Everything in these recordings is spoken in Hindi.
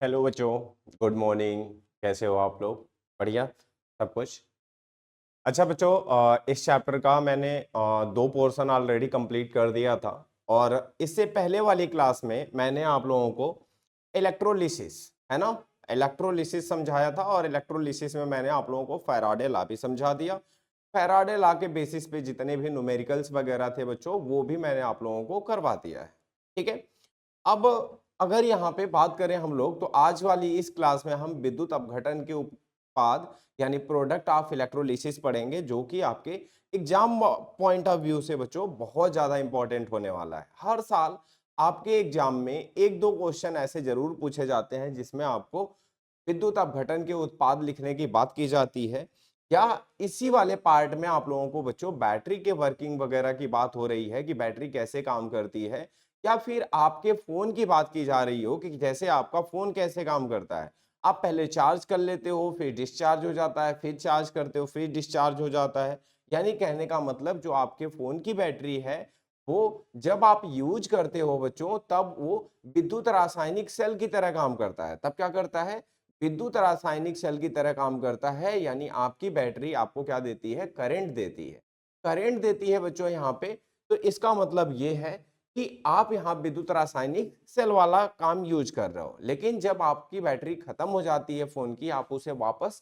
हेलो बच्चों, गुड मॉर्निंग। कैसे हो आप लोग? बढ़िया सब कुछ। अच्छा बच्चों, इस चैप्टर का मैंने दो पोर्शन ऑलरेडी कंप्लीट कर दिया था। और इससे पहले वाली क्लास में मैंने आप लोगों को इलेक्ट्रोलिसिस, है ना, इलेक्ट्रोलिसिस समझाया था। और इलेक्ट्रोलिसिस में मैंने आप लोगों को फैराडे लॉ भी समझा दिया। फैराडे लॉ के बेसिस पे जितने भी न्यूमेरिकल्स वगैरह थे बच्चों, वो भी मैंने आप लोगों को करवा दिया है। ठीक है। अब अगर यहाँ पे बात करें हम लोग, तो आज वाली इस क्लास में हम विद्युत अपघटन के उत्पाद यानी प्रोडक्ट ऑफ इलेक्ट्रोलिसिस पढ़ेंगे, जो कि आपके एग्जाम पॉइंट ऑफ व्यू से बच्चों बहुत ज्यादा इंपॉर्टेंट होने वाला है। हर साल आपके एग्जाम में एक दो क्वेश्चन ऐसे जरूर पूछे जाते हैं जिसमें आपको विद्युत अपघटन के उत्पाद लिखने की बात की जाती है, या इसी वाले पार्ट में आप लोगों को बच्चों बैटरी के वर्किंग वगैरह की बात हो रही है कि बैटरी कैसे काम करती है, या फिर आपके फोन की बात की जा रही हो कि जैसे आपका फोन कैसे काम करता है। आप पहले चार्ज कर लेते हो, फिर डिस्चार्ज हो जाता है, फिर चार्ज करते हो, फिर डिस्चार्ज हो जाता है। यानी कहने का मतलब जो आपके फोन की बैटरी है, वो जब आप यूज करते हो बच्चों, तब वो विद्युत रासायनिक सेल की तरह काम करता है। तब क्या करता है? विद्युत रासायनिक सेल की तरह काम करता है। यानी आपकी बैटरी आपको क्या देती है? करंट देती है। करंट देती है बच्चों यहाँ पे। तो इसका मतलब ये है कि आप यहाँ विद्युत रासायनिक सेल वाला काम यूज कर रहे हो, लेकिन जब आपकी बैटरी खत्म हो जाती है फोन की, आप उसे वापस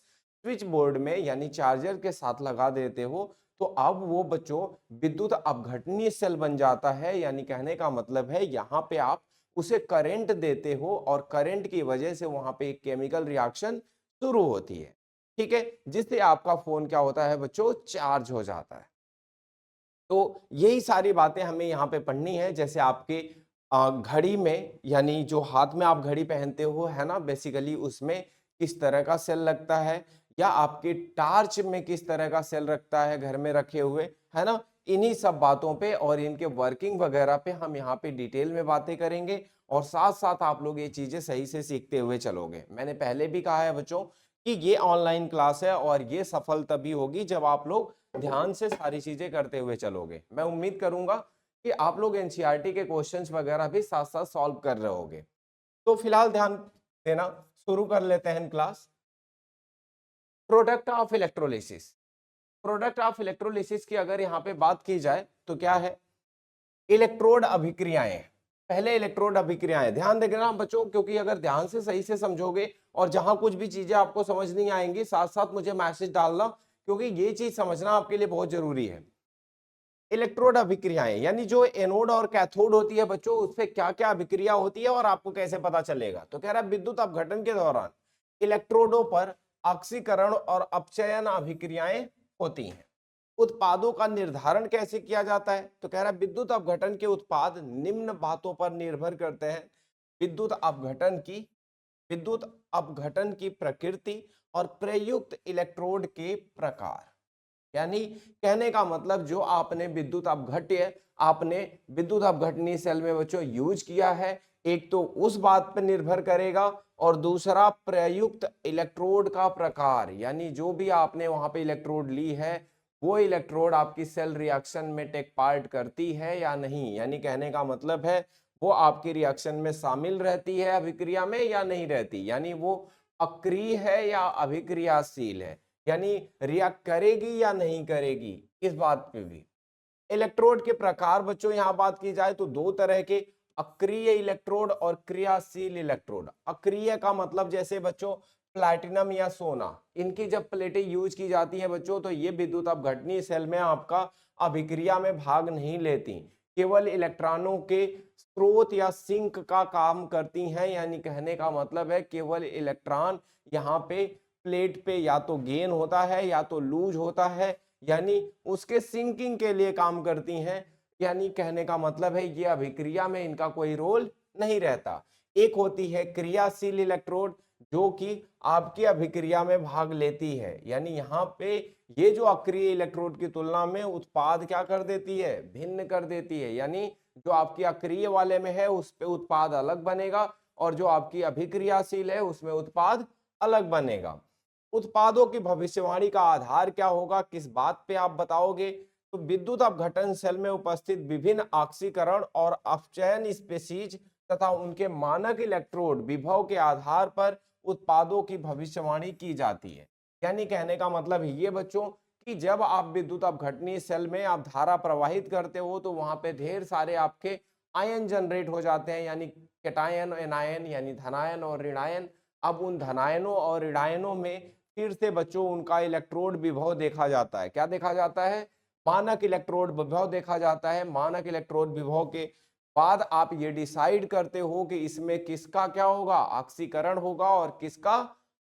स्विच बोर्ड में यानी चार्जर के साथ लगा देते हो, तो अब वो बच्चों विद्युत अपघटनीय सेल बन जाता है। यानी कहने का मतलब है यहाँ पे आप उसे करंट देते हो, और करंट की वजह से वहां पे एक केमिकल रिएक्शन शुरू होती है। ठीक है, जिससे आपका फोन क्या होता है बच्चों? चार्ज हो जाता है। तो यही सारी बातें हमें यहाँ पे पढ़नी है। जैसे आपके घड़ी में, यानी जो हाथ में आप घड़ी पहनते हो, है ना, बेसिकली उसमें किस तरह का सेल लगता है, या आपके टार्च में किस तरह का सेल रखता है घर में रखे हुए, है ना। इन्हीं सब बातों पे और इनके वर्किंग वगैरह पे हम यहाँ पे डिटेल में बातें करेंगे, और साथ साथ आप लोग ये चीजें सही से सीखते हुए चलोगे। मैंने पहले भी कहा है बच्चों कि ये ऑनलाइन क्लास है, और ये सफल तभी होगी जब आप लोग ध्यान से सारी चीजें करते हुए चलोगे। मैं उम्मीद करूंगा कि आप लोग एनसीईआरटी के क्वेश्चंस वगैरह भी साथ साथ सॉल्व कर रहे होगे। तो फिलहाल ध्यान देना, शुरू कर लेते हैं class. Product of electrolysis. Product of electrolysis की अगर यहाँ पे बात की जाए तो क्या है? इलेक्ट्रोड अभिक्रियाएं। पहले इलेक्ट्रोड अभिक्रियाएं ध्यान देना बच्चों, क्योंकि अगर ध्यान से सही से समझोगे और जहां कुछ भी चीजें आपको समझ नहीं आएंगी, साथ साथ मुझे मैसेज डालना, क्योंकि ये चीज समझना आपके लिए बहुत जरूरी है। इलेक्ट्रोड अभिक्रियाएं यानी जो एनोड और कैथोड होती है बच्चों, उसपे क्या क्या अभिक्रिया होती है और आपको कैसे पता चलेगा। तो कह रहा है विद्युत अपघटन के दौरान इलेक्ट्रोडों पर ऑक्सीकरण और अपचयन अभिक्रियाएं होती हैं। उत्पादों का निर्धारण कैसे किया जाता है? तो कह रहा है विद्युत अपघटन के उत्पाद निम्न बातों पर निर्भर करते हैं। विद्युत अपघटन की विद्युत अपघटन की प्रकृति और प्रयुक्त इलेक्ट्रोड के प्रकार। यानी कहने का मतलब जो आपने विद्युत अपघटनीय सेल में बच्चों यूज किया है, एक तो उस बात पर निर्भर करेगा, और दूसरा प्रयुक्त इलेक्ट्रोड का प्रकार। यानी जो भी आपने वहां पे इलेक्ट्रोड ली है, वो इलेक्ट्रोड आपकी सेल रिएक्शन में टेक पार्ट करती है या नहीं। यानी कहने का मतलब है वो आपकी रिएक्शन में शामिल रहती है अभिक्रिया में या नहीं रहती, यानी वो अक्रिय है या अभिक्रियाशील है, यानी रिएक्ट करेगी या नहीं करेगी, इस बात पे भी। इलेक्ट्रोड के प्रकार बच्चों यहां बात की जाए तो दो तरह के, अक्रिय इलेक्ट्रोड और क्रियाशील इलेक्ट्रोड। अक्रिय का मतलब जैसे बच्चों प्लैटिनम या सोना, इनकी जब प्लेटें यूज की जाती हैं बच्चों, तो ये विद्युत अपघटनीय सेल में आपका अभिक्रिया में भाग नहीं लेती, केवल इलेक्ट्रॉनों के स्रोत या सिंक का काम करती हैं। यानी कहने का मतलब है केवल इलेक्ट्रॉन यहाँ पे प्लेट पे या तो गेन होता है या तो लूज होता है, यानी उसके सिंकिंग के लिए काम करती हैं। यानी कहने का मतलब है ये अभिक्रिया में इनका कोई रोल नहीं रहता। एक होती है क्रियाशील इलेक्ट्रोड, जो कि आपकी अभिक्रिया में भाग लेती है। यानी यहाँ पे ये जो अक्रिय इलेक्ट्रोड की तुलना में उत्पाद क्या कर देती है? भिन्न कर देती है। यानी जो आपकी अक्रिय वाले में है उस पे उत्पाद अलग बनेगा, और जो आपकी अभिक्रियाशील है उसमें उत्पाद अलग बनेगा। उत्पादों की भविष्यवाणी का आधार क्या होगा? किस बात पे आप बताओगे? तो विद्युत अपघटन सेल में उपस्थित विभिन्न ऑक्सीकरण और अपचयन स्पेसीज तथा उनके मानक इलेक्ट्रोड विभव के आधार पर उत्पादों की भविष्यवाणी की जाती है। यानी कहने का मतलब ये बच्चों कि जब आप विद्युत अपघटनीय सेल में आप धारा प्रवाहित करते हो तो वहां पे ढेर सारे आपके आयन जनरेट हो जाते हैं, यानी कैटायन एनायन, यानी धनायन और ऋणायन। अब उन धनायनों और ऋणायनों में फिर से बच्चों उनका इलेक्ट्रोड विभव देखा जाता है। क्या देखा जाता है? मानक इलेक्ट्रोड विभव देखा जाता है। मानक इलेक्ट्रोड विभव के बाद आप ये डिसाइड करते हो कि इसमें किसका क्या होगा, ऑक्सीकरण होगा और किसका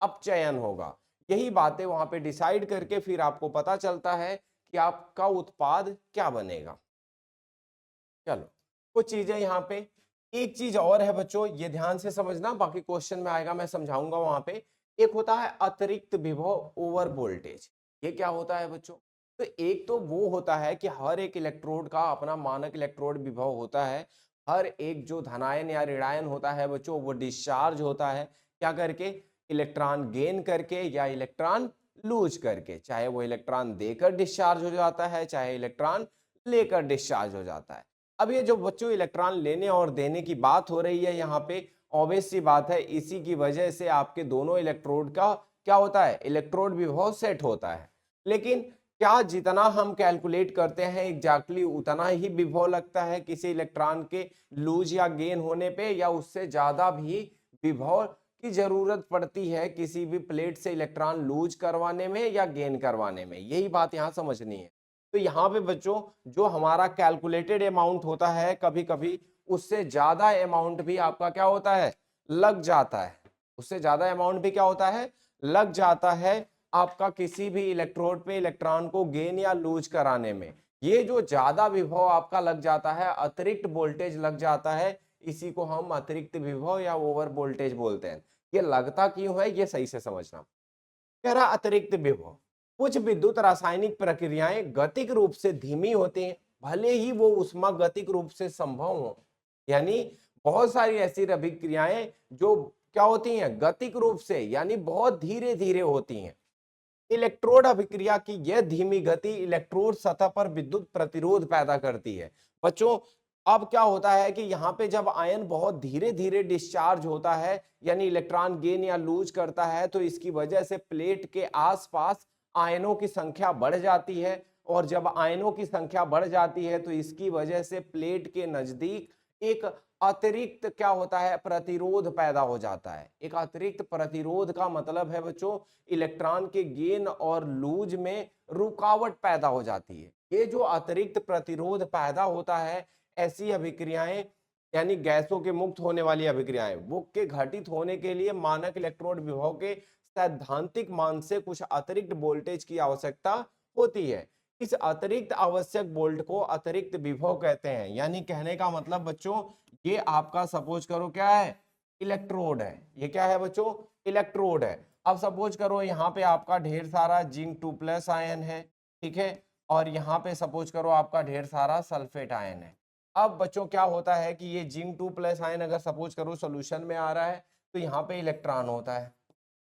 अपचयन होगा। यही बातें वहां पे डिसाइड करके फिर आपको पता चलता है कि आपका उत्पाद क्या बनेगा। चलो कुछ चीजें यहाँ पे, एक चीज और है बच्चों, ये ध्यान से समझना, बाकी क्वेश्चन में आएगा मैं समझाऊंगा वहां पे। एक होता है अतिरिक्त विभव ओवर वोल्टेज। ये क्या होता है बच्चों? तो एक तो वो होता है कि हर एक इलेक्ट्रोड का अपना मानक इलेक्ट्रोड विभव होता है। हर एक जो धनायन या ऋणायन होता है बच्चों वो डिस्चार्ज होता है क्या करके? इलेक्ट्रॉन गेन करके या इलेक्ट्रॉन लूज करके। चाहे वो इलेक्ट्रॉन देकर डिस्चार्ज हो जाता है, चाहे इलेक्ट्रॉन लेकर डिस्चार्ज हो जाता है। अब ये जो बच्चों इलेक्ट्रॉन लेने और देने की बात हो रही है यहाँ पे, ऑब्वियस सी बात है, इसी की वजह से आपके दोनों इलेक्ट्रोड का क्या होता है? इलेक्ट्रोड विभव सेट होता है। लेकिन क्या जितना हम कैलकुलेट करते हैं एग्जैक्टली उतना ही विभव लगता है किसी इलेक्ट्रॉन के लूज या गेन होने पे, या उससे ज्यादा भी विभव की जरूरत पड़ती है किसी भी प्लेट से इलेक्ट्रॉन लूज करवाने में या गेन करवाने में? यही बात यहाँ समझनी है। तो यहाँ पे बच्चों जो हमारा कैलकुलेटेड अमाउंट होता है कभी कभी उससे ज्यादा अमाउंट भी आपका क्या होता है? लग जाता है। उससे ज्यादा अमाउंट भी क्या होता है? लग जाता है आपका किसी भी इलेक्ट्रोड पे इलेक्ट्रॉन को गेन या लूज कराने में। ये जो ज्यादा विभव आपका लग जाता है, अतिरिक्त वोल्टेज लग जाता है, इसी को हम अतिरिक्त विभव या ओवर वोल्टेज बोलते हैं। ये लगता क्यों है ये सही से समझना। कह रहा अतिरिक्त विभव, कुछ विद्युत रासायनिक प्रक्रियाएं गतिक रूप से धीमी होती हैं भले ही वो उष्मा गतिक रूप से संभव हो। यानी बहुत सारी ऐसी अभिक्रियाएं जो क्या होती हैं? गतिक रूप से, यानी बहुत धीरे धीरे होती हैं। इलेक्ट्रोड अभिक्रिया की यह धीमी गति इलेक्ट्रोड सतह पर विद्युत प्रतिरोध पैदा करती है। बच्चों अब क्या होता है कि यहाँ पे जब आयन बहुत धीरे धीरे डिस्चार्ज होता है, यानी इलेक्ट्रॉन गेन या लूज करता है, तो इसकी वजह से प्लेट के आसपास आयनों की संख्या बढ़ जाती है। और जब आयनों की संख्या बढ़ जाती है तो इसकी वजह से प्लेट के नजदीक एक अतिरिक्त क्या होता है? प्रतिरोध पैदा हो जाता है। एक अतिरिक्त प्रतिरोध का मतलब है बच्चों इलेक्ट्रॉन के गेन और लूज में रुकावट पैदा हो जाती है। ये जो अतिरिक्त प्रतिरोध पैदा होता है, ऐसी अभिक्रियाएं यानी गैसों के मुक्त होने वाली अभिक्रियाएं वो के घटित होने के लिए मानक इलेक्ट्रोड विभव के सैद्धांतिक मान से कुछ अतिरिक्त वोल्टेज की आवश्यकता होती है। इस अतिरिक्त आवश्यक वोल्ट को अतिरिक्त विभव कहते हैं। यानी कहने का मतलब बच्चों ये आपका सपोज करो क्या है? इलेक्ट्रोड है। ये क्या है बच्चों? इलेक्ट्रोड है। अब सपोज करो यहाँ पे आपका ढेर सारा जिंक 2+ आयन है, ठीक है, और यहाँ पे सपोज करो आपका ढेर सारा सल्फेट आयन है। अब बच्चों क्या होता है कि ये जिंक 2+ आयन अगर सपोज करो सोल्यूशन में आ रहा है तो यहाँ पे इलेक्ट्रॉन होता है।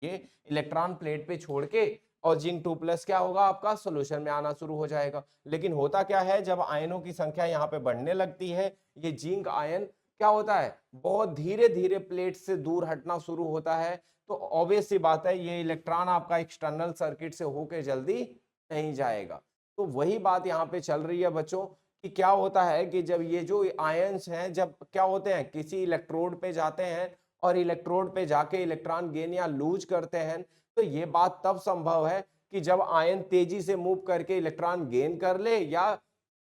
ये इलेक्ट्रॉन प्लेट पे छोड़ के और जिंक 2+ क्या होगा? आपका सोल्यूशन में आना शुरू हो जाएगा। लेकिन होता क्या है जब आयनों की संख्या यहाँ पे बढ़ने लगती है, ये जिंक आयन क्या होता है? बहुत धीरे धीरे प्लेट से दूर हटना शुरू होता है। तो ऑब्वियस सी बात है ये इलेक्ट्रॉन आपका एक्सटर्नल सर्किट से होके जल्दी नहीं जाएगा। तो वही बात यहाँ पे चल रही है बच्चों कि क्या होता है कि जब ये जो आयंस हैं जब क्या होते हैं किसी इलेक्ट्रोड पे जाते हैं और इलेक्ट्रोड पे जाके इलेक्ट्रॉन गेन या लूज करते हैं, तो ये बात तब संभव है कि जब आयन तेजी से मूव करके इलेक्ट्रॉन गेन कर ले या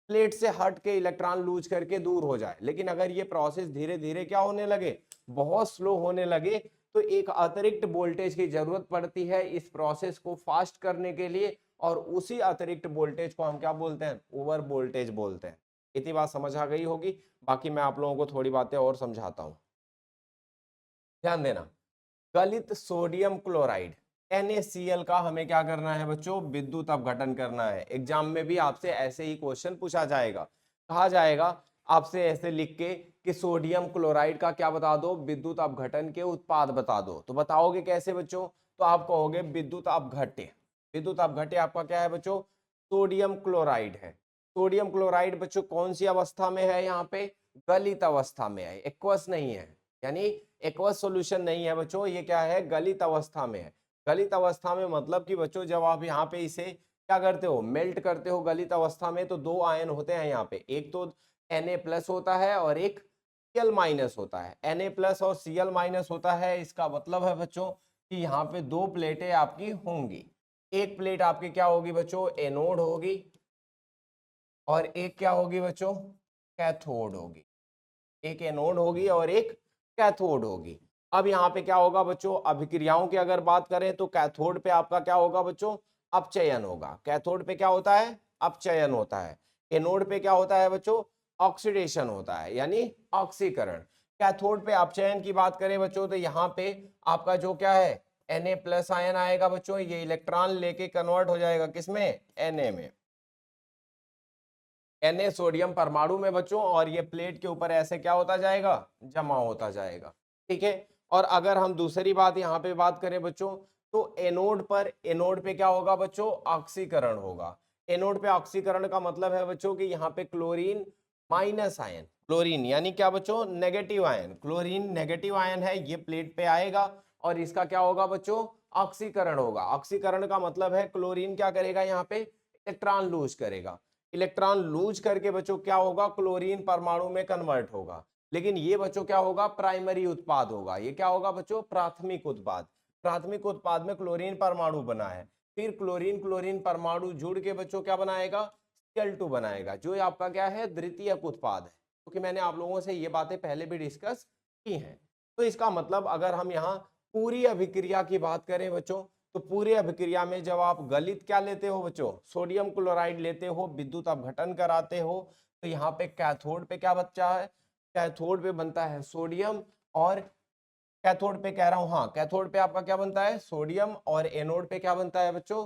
प्लेट से हट के इलेक्ट्रॉन लूज करके दूर हो जाए। लेकिन अगर ये प्रोसेस धीरे धीरे क्या होने लगे? बहुत स्लो होने लगे, तो एक अतिरिक्त वोल्टेज की जरूरत पड़ती है इस प्रोसेस को फास्ट करने के लिए, और उसी अतिरिक्त वोल्टेज को हम क्या बोलते हैं? ओवर वोल्टेज बोलते हैं। इतनी बात समझ आ गई होगी। बाकी मैं आप लोगों को थोड़ी बातें और समझाता हूं, ध्यान देना। गलित सोडियम क्लोराइड NaCl का हमें क्या करना है बच्चों? विद्युत अपघटन करना है। एग्जाम में भी आपसे ऐसे ही क्वेश्चन पूछा जाएगा। कहा जाएगा आपसे ऐसे लिख के कि सोडियम क्लोराइड का क्या बता दो? विद्युत अपघटन के उत्पाद बता दो। तो बताओगे कैसे बच्चों? तो आप कहोगे विद्युत अपघट्य। विद्युत अपघट्य आपका क्या है बच्चों? सोडियम क्लोराइड है। सोडियम क्लोराइड बच्चों कौन सी अवस्था में है? यहाँ पे गलित अवस्था में है, एक्वस नहीं है, यानी एक्वस सॉल्यूशन नहीं है बच्चों, ये क्या है, गलित अवस्था में है। गलित अवस्था में मतलब कि बच्चों जब आप यहाँ पे इसे क्या करते हो, मेल्ट करते हो गलित अवस्था में, तो दो आयन होते हैं यहाँ पे, एक तो Na+ होता है और एक Cl- होता है। Na+ और Cl- होता है, इसका मतलब है बच्चों कि यहाँ पे दो प्लेटें आपकी होंगी। एक प्लेट आपकी क्या होगी बच्चों, एनोड होगी, और एक क्या होगी बच्चों, कैथोड होगी। एक एनोड होगी और एक कैथोड होगी। अब यहाँ पे क्या होगा बच्चों, अभिक्रियाओं की अगर बात करें तो कैथोड पे आपका क्या होगा बच्चों, अपचयन होगा। कैथोड पे क्या होता है, अपचयन होता है। एनोड पे क्या होता है बच्चों, ऑक्सीडेशन होता है, यानी ऑक्सीकरण। कैथोड पे अपचयन की बात करें बच्चों तो यहाँ पे आपका जो क्या है, Na+ आयन आएगा बच्चों, ये इलेक्ट्रॉन लेके कन्वर्ट हो जाएगा किसमें, Na में, Na सोडियम परमाणु में बच्चों, और ये प्लेट के ऊपर ऐसे क्या होता जाएगा, जमा होता जाएगा। ठीक है। और अगर हम दूसरी बात यहाँ पे बात करें बच्चों, तो एनोड पे क्या होगा बच्चों, ऑक्सीकरण होगा। एनोड पे ऑक्सीकरण का मतलब है बच्चों कि यहाँ पे क्लोरीन माइनस आयन, क्लोरीन यानी क्या बच्चों, negative ion, chlorine negative ion है, ये प्लेट पे आएगा और इसका क्या होगा बच्चों, ऑक्सीकरण होगा। ऑक्सीकरण का मतलब है क्लोरीन क्या करेगा, यहाँ पे इलेक्ट्रॉन लूज करेगा। इलेक्ट्रॉन लूज करके बच्चों क्या होगा, क्लोरीन परमाणु में कन्वर्ट होगा। लेकिन ये बच्चों क्या होगा, प्राइमरी उत्पाद होगा। ये क्या होगा बच्चों, प्राथमिक उत्पाद। प्राथमिक उत्पाद में क्लोरीन परमाणु बना है, फिर क्लोरीन क्लोरीन परमाणु जुड़ के बच्चों क्या बनाएगा, Cl2 बनाएगा, जो आपका क्या है, द्वितीयक उत्पाद है। क्योंकि मैंने आप लोगों से ये बातें पहले भी डिस्कस की हैं। तो इसका मतलब अगर हम यहाँ पूरी अभिक्रिया की बात करें बच्चों, तो पूरे अभिक्रिया में जब आप गलित क्या लेते हो बच्चों, सोडियम क्लोराइड लेते हो, विद्युत अपघटन कराते हो, तो यहाँ पे कैथोड पे क्या बच्चा है, कैथोड पे बनता है सोडियम, और कैथोड पे कह रहा हूं, हाँ कैथोड पे आपका क्या बनता है, सोडियम, और एनोड पे क्या बनता है बच्चों,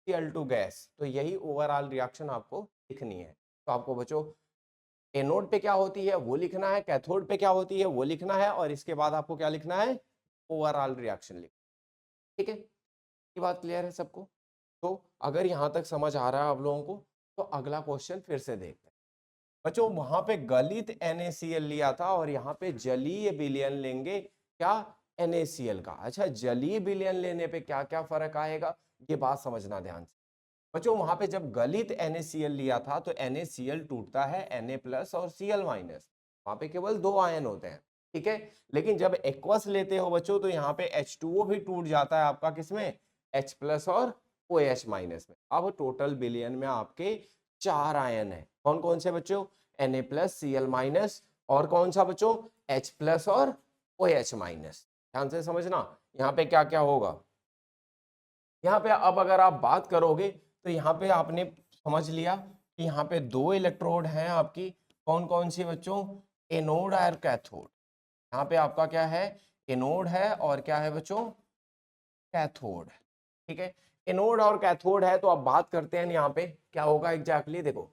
Cl2 गैस। तो यही ओवरऑल रिएक्शन आपको लिखनी है। तो आपको बच्चों एनोड पे क्या होती है वो लिखना है, कैथोड पे क्या होती है वो लिखना है, और इसके बाद आपको क्या लिखना है, ओवरऑल रिएक्शन लिखना। ठीक है, ये बात क्लियर है सबको। तो अगर यहां तक समझ आ रहा है आप लोगों को, तो अगला क्वेश्चन फिर से देखते हैं बच्चों। वहां पे गलित NaCl लिया था और यहाँ पे जलीय विलयन लेंगे क्या, NaCl का। अच्छा, जलीय विलयन लेने पे क्या क्या फर्क आएगा, ये बात समझना ध्यान से बच्चों। वहां पे जब गलित NaCl लिया था तो NaCl टूटता है Na+ और Cl-, वहां पे केवल दो आयन होते हैं। ठीक है। लेकिन जब एक्वस लेते हो बच्चों तो यहाँ पे H2O भी टूट जाता है आपका किसमें, H+ और OH- में। अब टोटल विलयन में आपके चार आयन है। कौन कौन से बच्चों, Na+, Cl-, और कौन सा बच्चों, H+ और OH-। ध्यान से समझना यहाँ पे क्या क्या होगा। यहाँ पे अब अगर आप बात करोगे तो यहाँ पे आपने समझ लिया कि यहाँ पे दो इलेक्ट्रोड हैं आपकी, कौन कौन सी बच्चों, एनोड और कैथोड। यहाँ पे आपका क्या है, एनोड है और क्या है बच्चों, कैथोड। ठीक है, एनोड और कैथोड है। तो अब बात करते हैं यहाँ पे क्या होगा एग्जैक्टली। देखो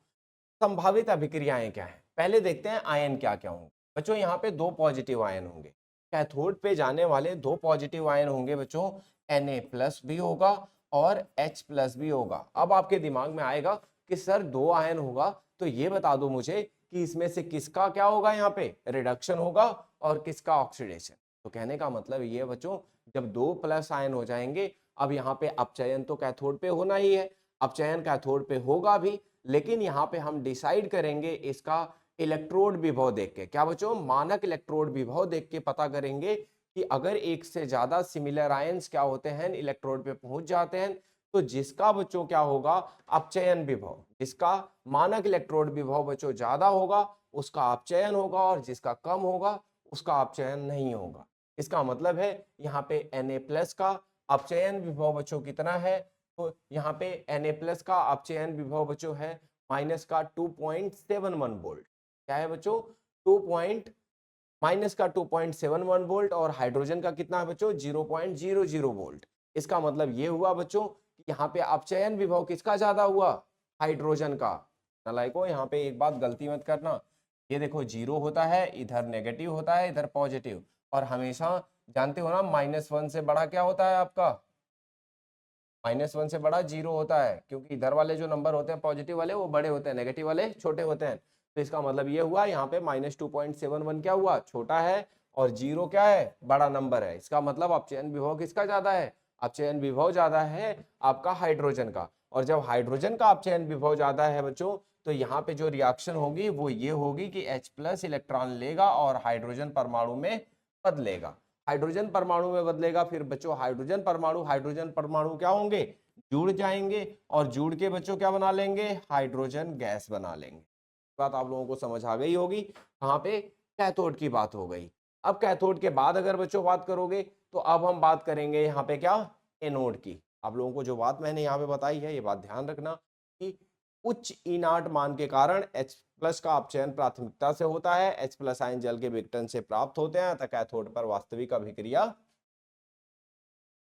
संभावित अभिक्रियाएं क्या है, पहले देखते हैं आयन क्या क्या होंगे बच्चों। यहाँ पे दो पॉजिटिव आयन होंगे, कैथोड पे जाने वाले दो पॉजिटिव आयन होंगे बच्चों, Na+ भी होगा और H+ भी होगा। अब आपके दिमाग में आएगा कि सर दो आयन होगा तो ये बता दो मुझे कि इसमें से किसका क्या होगा, यहाँ पे रिडक्शन होगा और किसका ऑक्सीडेशन। तो कहने का मतलब ये बच्चों, जब दो प्लस आयन हो जाएंगे, अब यहाँ पे अपचयन तो कैथोड पे होना ही है, अपचयन कैथोड पे होगा भी, लेकिन यहाँ पे हम डिसाइड करेंगे इसका इलेक्ट्रोड विभव देख के। क्या बच्चों, मानक इलेक्ट्रोड विभव देख के पता करेंगे कि अगर एक से ज्यादा सिमिलर आयंस क्या होते हैं, इलेक्ट्रोड पे पहुंच जाते हैं, तो जिसका बच्चों क्या होगा, अपचयन विभव, जिसका मानक इलेक्ट्रोड विभव बच्चों ज्यादा होगा उसका अपचयन होगा, और जिसका कम होगा उसका अपचयन नहीं होगा। इसका मतलब है यहाँ पे Na+ का अपचयन विभव बच्चों कितना है, तो यहाँ पे Na+ का अपचयन विभव बच्चों है माइनस का 2.71 वोल्ट। क्या है बच्चों, माइनस का 2.71 वोल्ट, और हाइड्रोजन का कितना है बच्चों, 0.00 वोल्ट। इसका मतलब ये हुआ बच्चों कि यहाँ पे अपचयन विभव किसका ज्यादा हुआ, हाइड्रोजन का। नालायकों यहाँ पे एक बात गलती मत करना, ये देखो जीरो होता है, इधर नेगेटिव होता है, इधर पॉजिटिव, और हमेशा जानते हो ना -1 से बड़ा क्या होता है आपका, -1 से बड़ा जीरो होता है, क्योंकि इधर वाले जो नंबर होते हैं पॉजिटिव वाले वो बड़े होते हैं, नेगेटिव वाले छोटे होते हैं। तो इसका मतलब ये हुआ यहाँ पे -2.71 क्या हुआ, छोटा है, और 0 क्या है, बड़ा नंबर है। इसका मतलब अपचयन विभव किसका ज्यादा है, अपचयन विभव ज्यादा है आपका हाइड्रोजन का। और जब हाइड्रोजन का अपचयन विभव ज्यादा है बच्चों, तो यहाँ पे जो रिएक्शन होगी वो ये होगी कि H+ इलेक्ट्रॉन लेगा और हाइड्रोजन परमाणु में बदलेगा। हाइड्रोजन परमाणु में बदलेगा, फिर बच्चों हाइड्रोजन परमाणु क्या होंगे, जुड़ जाएंगे, और जुड़ के बच्चों क्या बना लेंगे, हाइड्रोजन गैस बना लेंगे। बात आप लोगों को समझ आ गई होगी। कहाँ पे, कैथोड की बात हो गई। अब कैथोड के बाद अगर बच्चों बात करोगे, तो अब हम बात करेंगे यहाँ पे क्या, एनोड की। आप लोगों को जो बात मैंने यहाँ पे बताई है, ये बात ध्यान रखना कि उच्च E0 मान के कारण H+ का अपचयन प्राथमिकता से होता है। H+ आयन जल के विघटन से प्राप्त होते हैं, अतः कैथोड पर वास्तविक अभिक्रिया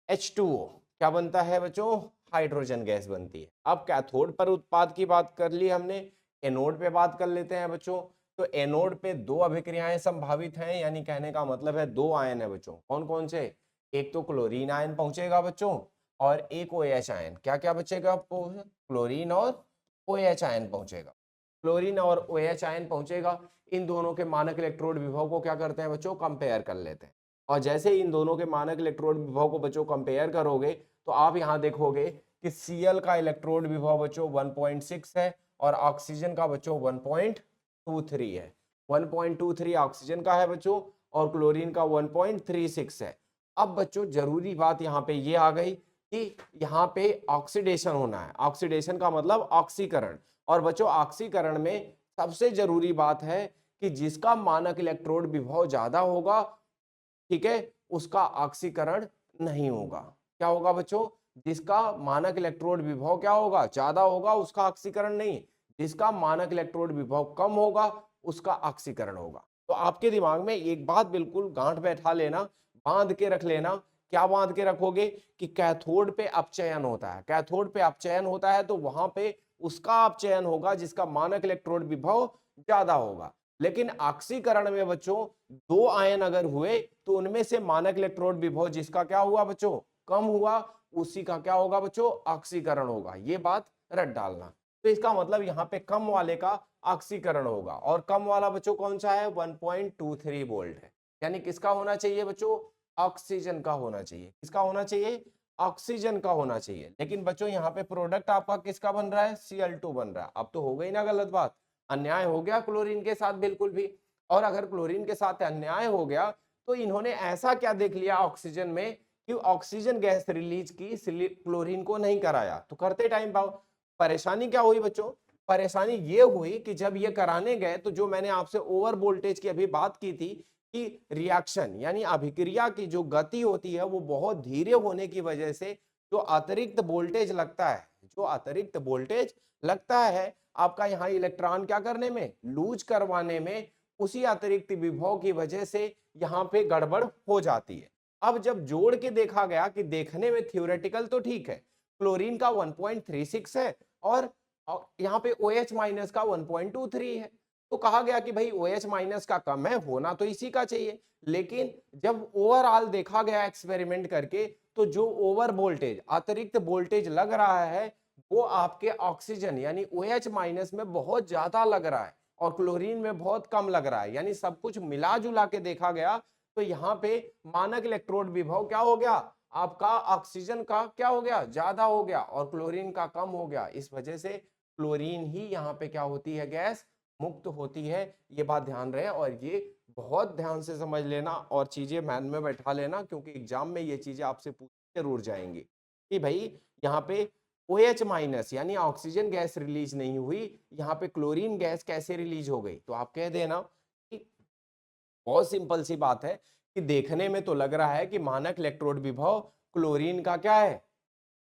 H2O क्या बनता है बच्चों, हाइड्रोजन गैस बनती है। अब कैथोड पर उत्पाद की बात कर ली हमने, एनोड पे बात कर लेते हैं बच्चों। तो एनोड पे दो अभिक्रियाएं संभावित हैं, यानी कहने का मतलब है दो आयन है बच्चों। कौन कौन से, एक तो क्लोरीन आयन पहुंचेगा बच्चों, और एक OH आयन। क्या क्या बचेगा, क्लोरीन और OH आयन पहुंचेगा। क्लोरीन और OH आयन पहुंचेगा, इन दोनों के मानक इलेक्ट्रोड विभव को क्या करते हैं बच्चों, कंपेयर कर लेते हैं। और जैसे इन दोनों के मानक इलेक्ट्रोड विभव को बच्चों कंपेयर करोगे, तो आप यहां देखोगे कि Cl का इलेक्ट्रोड विभव बच्चों 1.6 है, और ऑक्सीजन का बच्चों 1.23 है। 1.23 ऑक्सीजन का है बच्चों, और क्लोरीन का 1.36 है। अब बच्चों जरूरी बात यहाँ पे ये आ गई कि यहाँ पे ऑक्सीडेशन होना है। ऑक्सीडेशन का मतलब ऑक्सीकरण, और बच्चों ऑक्सीकरण में सबसे जरूरी बात है कि जिसका मानक इलेक्ट्रोड विभव ज्यादा होगा, ठीक है, उसका ऑक्सीकरण नहीं होगा। क्या होगा बच्चों, जिसका मानक इलेक्ट्रोड विभव क्या होगा, ज्यादा होगा, उसका ऑक्सीकरण नहीं। जिसका मानक इलेक्ट्रोड विभव कम होगा, उसका ऑक्सीकरण होगा। तो आपके दिमाग में एक बात बिल्कुल गांठ बैठा लेना, बांध के रख लेना। क्या बांध के रखोगे, कि कैथोड पे अपचयन होता है। कैथोड पे अपचयन होता है तो वहां पे उसका अपचयन होगा जिसका मानक इलेक्ट्रोड विभव ज्यादा होगा। लेकिन ऑक्सीकरण में बच्चों दो आयन अगर हुए, तो उनमें से मानक इलेक्ट्रोड विभव जिसका क्या हुआ बच्चों, कम हुआ, उसी का क्या होगा बच्चों, ऑक्सीकरण होगा। ये बात रट डालना। तो इसका मतलब यहाँ पे कम वाले का ऑक्सीकरण होगा, और कम वाला बच्चों कौन सा है, 1.23 वोल्ट है। यानी किसका होना चाहिए बच्चों, ऑक्सीजन का होना चाहिए। किसका होना चाहिए, ऑक्सीजन का होना चाहिए। लेकिन बच्चों यहाँ पे प्रोडक्ट आपका किसका बन रहा है, Cl2 बन रहा है। अब तो हो गई ना गलत बात, अन्याय हो गया क्लोरीन के साथ बिल्कुल भी। और अगर क्लोरीन के साथ अन्याय हो गया, तो इन्होंने ऐसा क्या देख लिया ऑक्सीजन में कि ऑक्सीजन गैस रिलीज की, क्लोरीन को नहीं कराया। तो करते टाइम परेशानी क्या हुई बच्चों, परेशानी ये हुई कि जब ये कराने गए, तो जो मैंने आपसे ओवर वोल्टेज की अभी बात की थी, कि रिएक्शन यानी अभिक्रिया की जो गति होती है वो बहुत धीरे होने की वजह से जो अतिरिक्त वोल्टेज लगता है, जो अतिरिक्त वोल्टेज लगता है आपका यहाँ इलेक्ट्रॉन क्या करने में, लूज करवाने में, उसी अतिरिक्त विभव की वजह से यहाँ पे गड़बड़ हो जाती है। अब जब जोड़ के देखा गया कि देखने में थ्योरेटिकल तो ठीक है, क्लोरीन का 1.36 है, और यहाँ पे OH माइनस का 1.23 है, तो कहा गया कि भाई OH माइनस का कम है, होना तो इसी का चाहिए। लेकिन जब ओवरऑल देखा गया एक्सपेरिमेंट करके, तो जो ओवर वोल्टेज, अतिरिक्त वोल्टेज लग रहा है, वो आपके ऑक्सीजन यानी OH माइनस में बहुत ज्यादा लग रहा है, और क्लोरीन में बहुत कम लग रहा है। यानी सब कुछ मिला जुला के देखा गया, तो यहाँ पे मानक इलेक्ट्रोड विभव क्या हो गया, आपका ऑक्सीजन का क्या हो गया, ज्यादा हो गया, और क्लोरीन का कम हो गया। इस वजह से क्लोरीन ही यहाँ पे क्या होती है, गैस मुक्त होती है। ये बात ध्यान रहे, और ये बहुत ध्यान से समझ लेना, और चीजें मान में बैठा लेना, क्योंकि एग्जाम में ये चीजें आपसे पूछ जरूर जाएंगी कि भाई यहाँ पे OH माइनस यानी ऑक्सीजन गैस रिलीज नहीं हुई, यहाँ पे क्लोरीन गैस कैसे रिलीज हो गई। तो आप कह देना कि बहुत सिंपल सी बात है कि देखने में तो लग रहा है कि मानक इलेक्ट्रोड विभव क्लोरीन का क्या है,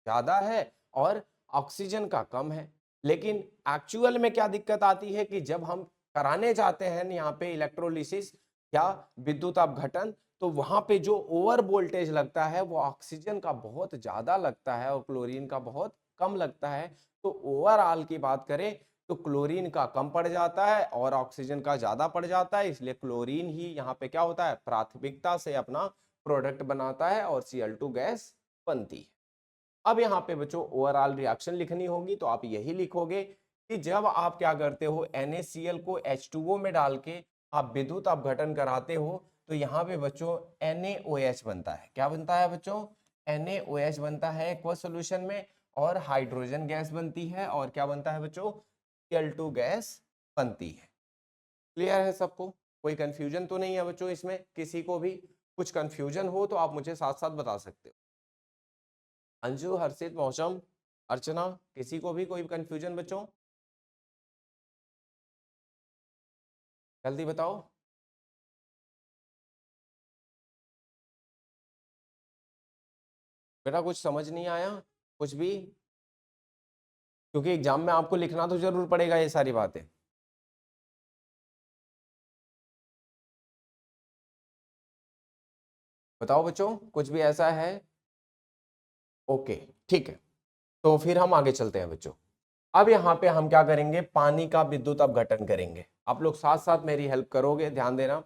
ज्यादा है, और ऑक्सीजन का कम है। लेकिन एक्चुअल में क्या दिक्कत आती है कि जब हम कराने जाते हैं यहाँ पे इलेक्ट्रोलिसिस या विद्युत अपघटन, तो वहां पे जो ओवर वोल्टेज लगता है वो ऑक्सीजन का बहुत ज्यादा लगता है और क्लोरीन का बहुत कम लगता है। तो ओवरऑल की बात करें तो क्लोरीन का कम पड़ जाता है और ऑक्सीजन का ज्यादा पड़ जाता है, इसलिए क्लोरीन ही यहाँ पे क्या होता है, प्राथमिकता से अपना प्रोडक्ट बनाता है और Cl2 गैस बनती है। अब यहाँ पे बच्चों ओवरऑल रिएक्शन लिखनी होगी, तो आप यही लिखोगे कि जब आप क्या करते हो NaCl को H2O में डाल के आप विद्युत अपघटन कराते हो तो यहाँ पे बच्चों NaOH बनता है। क्या बनता है बच्चों? NaOH बनता है एक्वस सॉल्यूशन में, और हाइड्रोजन गैस बनती है, और क्या बनता है बच्चों? Cl2 गैस बनती है। क्लियर है सबको? कोई कंफ्यूजन तो नहीं है बच्चों इसमें? किसी को भी कुछ कंफ्यूजन हो तो आप मुझे साथ साथ बता सकते हो। अंजू, हर्षित, मौसम, अर्चना, किसी को भी कोई कंफ्यूजन बच्चों? जल्दी बताओ। बेटा कुछ समझ नहीं आया कुछ भी? क्योंकि एग्जाम में आपको लिखना तो जरूर पड़ेगा ये सारी बातें। बताओ बच्चों, कुछ भी ऐसा है? ओके, ठीक है, तो फिर हम आगे चलते हैं बच्चों। अब यहाँ पे हम क्या करेंगे? पानी का विद्युत अपघटन करेंगे। आप लोग साथ साथ मेरी हेल्प करोगे, ध्यान देना।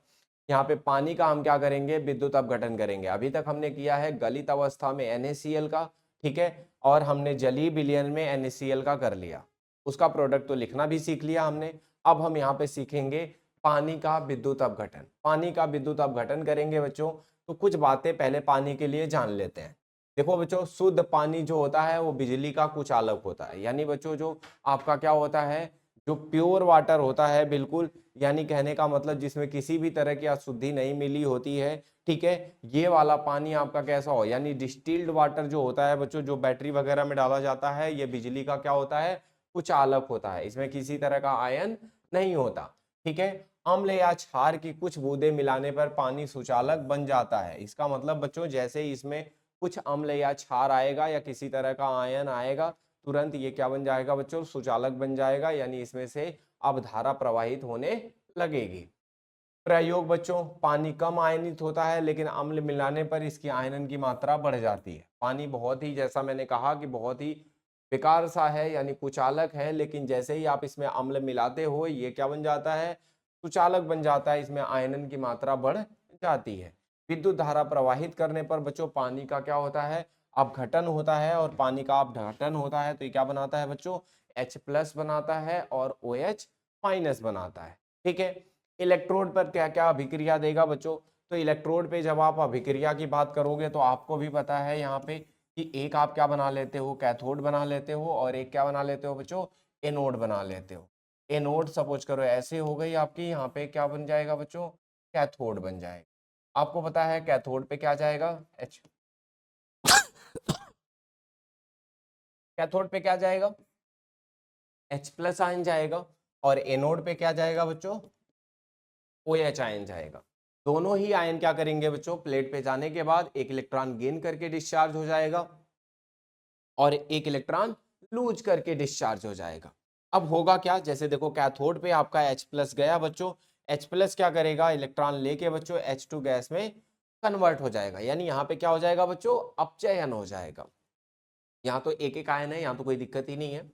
यहाँ पे पानी का हम क्या करेंगे? विद्युत अपघटन करेंगे। अभी तक हमने किया है गलित अवस्था में NaCl का, ठीक है, और हमने जलीय विलयन में NaCl का कर लिया, उसका प्रोडक्ट तो लिखना भी सीख लिया हमने। अब हम यहाँ पे सीखेंगे पानी का विद्युत अपघटन। पानी का विद्युत अपघटन करेंगे बच्चों, तो कुछ बातें पहले पानी के लिए जान लेते हैं। देखो बच्चों, शुद्ध पानी जो होता है वो बिजली का कुछ अलग होता है। यानी बच्चों जो आपका क्या होता है, जो प्योर वाटर होता है बिल्कुल, यानी कहने का मतलब जिसमें किसी भी तरह की अशुद्धि नहीं मिली होती है, ठीक है, ये वाला पानी आपका कैसा हो, यानी डिस्टिल्ड वाटर जो होता है बच्चों, जो बैटरी वगैरह में डाला जाता है, ये बिजली का क्या होता है, कुछ अलग होता है। इसमें किसी तरह का आयन नहीं होता, ठीक है। अम्ल या क्षार की कुछ बूंदे मिलाने पर पानी सुचालक बन जाता है। इसका मतलब बच्चों जैसे ही इसमें कुछ अम्ल या क्षार आएगा या किसी तरह का आयन आएगा, तुरंत ये क्या बन जाएगा बच्चों? सुचालक बन जाएगा, यानी इसमें से अब धारा प्रवाहित होने लगेगी। प्रयोग बच्चों, पानी कम आयनित होता है लेकिन अम्ल मिलाने पर इसकी आयनन की मात्रा बढ़ जाती है। पानी बहुत ही, जैसा मैंने कहा कि बहुत ही बेकार सा है, यानी कुचालक है, लेकिन जैसे ही आप इसमें अम्ल मिलाते हो ये क्या बन जाता है? सुचालक बन जाता है, इसमें आयनन की मात्रा बढ़ जाती है। विद्युत धारा प्रवाहित करने पर बच्चों पानी का क्या होता है? अपघटन होता है, और पानी का अपघटन होता है तो ये क्या बनाता है बच्चों? H+ बनाता है और OH- बनाता है, ठीक है। इलेक्ट्रोड पर क्या क्या अभिक्रिया देगा बच्चों? तो इलेक्ट्रोड पे जब आप अभिक्रिया की बात करोगे तो आपको भी पता है यहाँ पे कि एक आप क्या बना लेते हो? कैथोड बना लेते हो, और एक क्या बना लेते हो बच्चों? एनोड बना लेते हो। एनोड सपोज करो ऐसे हो गई आपकी, यहाँ पे क्या बन जाएगा बच्चों? कैथोड बन जाएगा। आपको पता है कैथोड पे क्या जाएगा? H। कैथोड पे क्या जाएगा? H+ आयन जाएगा, और एनोड पे क्या जाएगा बच्चों? OH आयन जाएगा। दोनों ही आयन क्या करेंगे बच्चों? प्लेट पे जाने के बाद एक इलेक्ट्रॉन गेन करके डिस्चार्ज हो जाएगा, और एक इलेक्ट्रॉन लूज करके डिस्चार्ज हो जाएगा। अब होगा क्या? जैसे देखो कैथोड पे आपका H+ गया बच्चों, H+ क्या करेगा? इलेक्ट्रॉन लेके बच्चों H2 गैस में कन्वर्ट हो जाएगा, यानी यहाँ पे क्या हो जाएगा बच्चों? अपचयन हो जाएगा। यहाँ तो एक एक आयन है, यहाँ तो कोई दिक्कत ही नहीं है।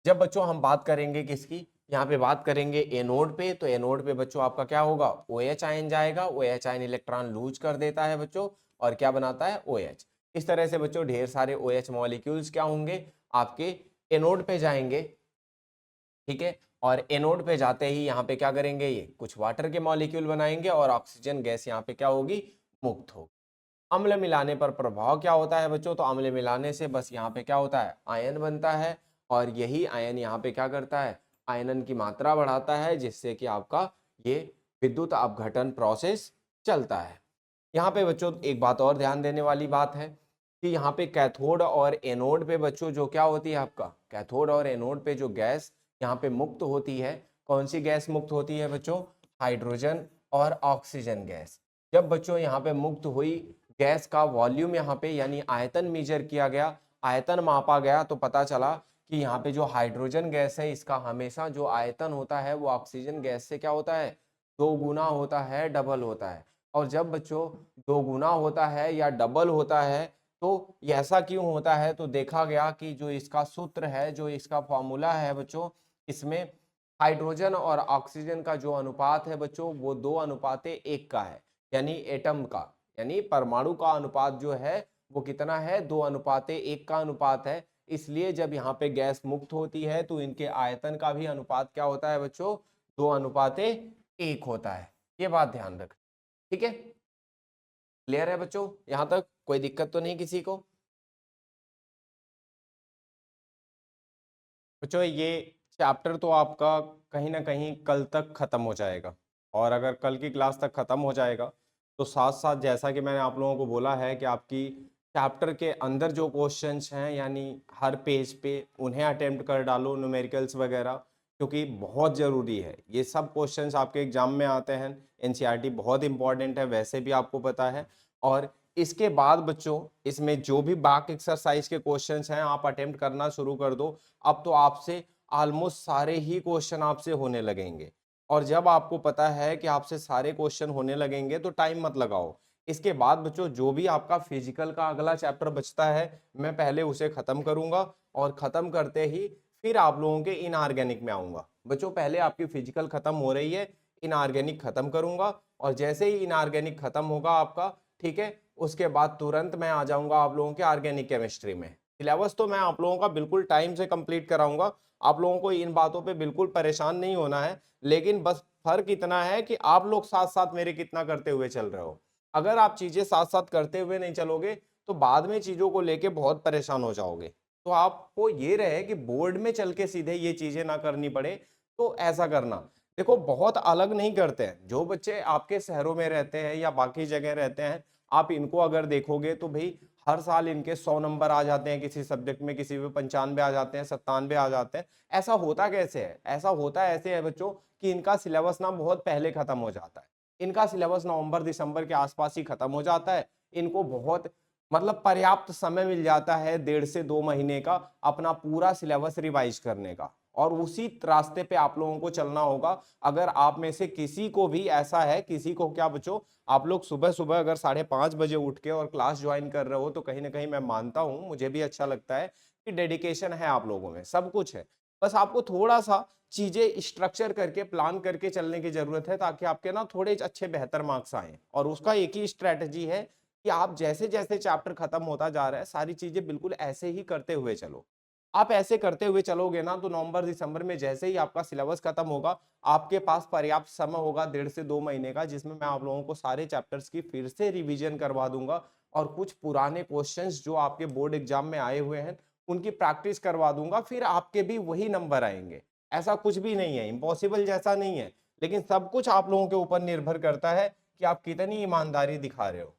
जब बच्चों हम बात करेंगे किसकी, यहाँ पे बात करेंगे एनोड पे, तो एनोड पे बच्चों आपका क्या होगा? OH आयन जाएगा। OH आयन इलेक्ट्रॉन लूज कर देता है बच्चों, और क्या बनाता है? OH। इस तरह से बच्चों ढेर सारे OH मॉलिक्यूल्स क्या होंगे? आपके एनोड पे जाएंगे, ठीक है। और एनोड पे जाते ही यहाँ पे क्या करेंगे? ये कुछ वाटर के मॉलिक्यूल बनाएंगे, और ऑक्सीजन गैस यहाँ पे क्या होगी? मुक्त होगी। अम्ल मिलाने पर प्रभाव क्या होता है बच्चों? तो अम्ल मिलाने से बस यहाँ पे क्या होता है? आयन बनता है, और यही आयन यहाँ पे क्या करता है? आयनन की मात्रा बढ़ाता है, जिससे कि आपका ये विद्युत अपघटन प्रोसेस चलता है। यहाँ पे बच्चों एक बात और ध्यान देने वाली बात है कि यहाँ पे कैथोड और एनोड पे बच्चों जो क्या होती है आपका? कैथोड और एनोड पे जो गैस यहाँ पे मुक्त होती है, कौन सी गैस मुक्त होती है बच्चों? हाइड्रोजन और ऑक्सीजन गैस। जब बच्चों यहाँ पे मुक्त हुई गैस का वॉल्यूम यहाँ पे यानी आयतन मेजर किया गया, आयतन मापा गया, तो पता चला कि यहाँ पे जो हाइड्रोजन गैस है इसका हमेशा जो आयतन होता है वो ऑक्सीजन गैस से क्या होता है? 2 गुना होता है, डबल होता है। और जब बच्चों 2 गुना होता है या डबल होता है तो ऐसा क्यों होता है? तो देखा गया कि जो इसका सूत्र है, जो इसका फॉर्मूला है बच्चों, इसमें हाइड्रोजन और ऑक्सीजन का जो अनुपात है बच्चों वो 2:1 का है, यानी एटम का, यानी परमाणु का अनुपात जो है वो कितना है? 2:1 का अनुपात है। इसलिए जब यहाँ पे गैस मुक्त होती है तो इनके आयतन का भी अनुपात क्या होता है बच्चों, 2:1 होता है। ये बात ध्यान रख, ठीक है, क्लियर है बच्चों, यहां तक कोई दिक्कत तो नहीं किसी को। बच्चों ये चैप्टर तो आपका कहीं ना कहीं कल तक खत्म हो जाएगा, और अगर कल की क्लास तक खत्म हो जाएगा तो साथ साथ जैसा कि मैंने आप लोगों को बोला है कि आपकी चैप्टर के अंदर जो क्वेश्चंस हैं यानी हर पेज पे उन्हें अटेम्प्ट कर डालो, न्यूमेरिकल्स वगैरह, क्योंकि बहुत ज़रूरी है। ये सब क्वेश्चंस आपके एग्जाम में आते हैं, एनसीईआरटी बहुत इंपॉर्टेंट है वैसे भी आपको पता है। और इसके बाद बच्चों इसमें जो भी बाक एक्सरसाइज के क्वेश्चंस हैं आप अटेम्प्ट करना शुरू कर दो। अब तो आपसे ऑलमोस्ट सारे ही क्वेश्चन आपसे होने लगेंगे, और जब आपको पता है कि आपसे सारे क्वेश्चन होने लगेंगे तो टाइम मत लगाओ। इसके बाद बच्चों जो भी आपका फिजिकल का अगला चैप्टर बचता है मैं पहले उसे खत्म करूंगा, और खत्म करते ही फिर आप लोगों के इनऑर्गेनिक में आऊंगा। बच्चों पहले आपकी फिजिकल खत्म हो रही है, इनऑर्गेनिक खत्म करूंगा, और जैसे ही इनऑर्गेनिक खत्म होगा आपका, ठीक है, उसके बाद तुरंत मैं आ जाऊंगा आप लोगों के ऑर्गेनिक केमिस्ट्री में। सिलेबस तो मैं आप लोगों का बिल्कुल टाइम से कंप्लीट कराऊंगा, आप लोगों को इन बातों पे बिल्कुल परेशान नहीं होना है। लेकिन बस फर्क इतना है कि आप लोग साथ साथ मेरे कितना करते हुए चल रहे हो। अगर आप चीजें साथ साथ करते हुए नहीं चलोगे तो बाद में चीजों को लेके बहुत परेशान हो जाओगे। तो आपको ये रहे कि बोर्ड में चल के सीधे ये चीजें ना करनी पड़े, तो ऐसा करना। देखो बहुत अलग नहीं करते हैं, जो बच्चे आपके शहरों में रहते हैं या बाकी जगह रहते हैं, आप इनको अगर देखोगे तो भाई हर साल इनके 100 नंबर आ जाते हैं किसी सब्जेक्ट में, किसी में 95 आ जाते हैं, 97 आ जाते हैं। ऐसा होता कैसे है? ऐसा होता ऐसे है बच्चों कि इनका सिलेबस ना बहुत पहले खत्म हो जाता है। इनका सिलेबस नवंबर दिसंबर के आसपास ही खत्म हो जाता है। इनको बहुत मतलब पर्याप्त समय मिल जाता है 1.5 से 2 महीने का अपना पूरा सिलेबस रिवाइज करने का, और उसी रास्ते पे आप लोगों को चलना होगा। अगर आप में से किसी को भी ऐसा है, किसी को क्या बच्चों, आप लोग सुबह सुबह अगर 5:30 बजे उठ के और क्लास ज्वाइन कर रहे हो तो कहीं ना कहीं मैं मानता हूं, मुझे भी अच्छा लगता है कि डेडिकेशन है आप लोगों में, सब कुछ है। बस आपको थोड़ा सा चीजें स्ट्रक्चर करके प्लान करके चलने की जरूरत है, ताकि आपके ना थोड़े अच्छे बेहतर मार्क्स आए। और उसका एक ही स्ट्रेटजी है कि आप जैसे जैसे चैप्टर खत्म होता जा रहा है सारी चीजें बिल्कुल ऐसे ही करते हुए चलो। आप ऐसे करते हुए चलोगे ना तो नवंबर दिसंबर में जैसे ही आपका सिलेबस खत्म होगा, आपके पास पर्याप्त समय होगा 1.5 से 2 महीने का, जिसमें मैं आप लोगों को सारे चैप्टर्स की फिर से रिवीजन करवा दूंगा, और कुछ पुराने क्वेश्चंस जो आपके बोर्ड एग्जाम में आए हुए हैं उनकी प्रैक्टिस करवा दूंगा, फिर आपके भी वही नंबर आएंगे। ऐसा कुछ भी नहीं है, इम्पॉसिबल जैसा नहीं है, लेकिन सब कुछ आप लोगों के ऊपर निर्भर करता है कि आप कितनी ईमानदारी दिखा रहे हो।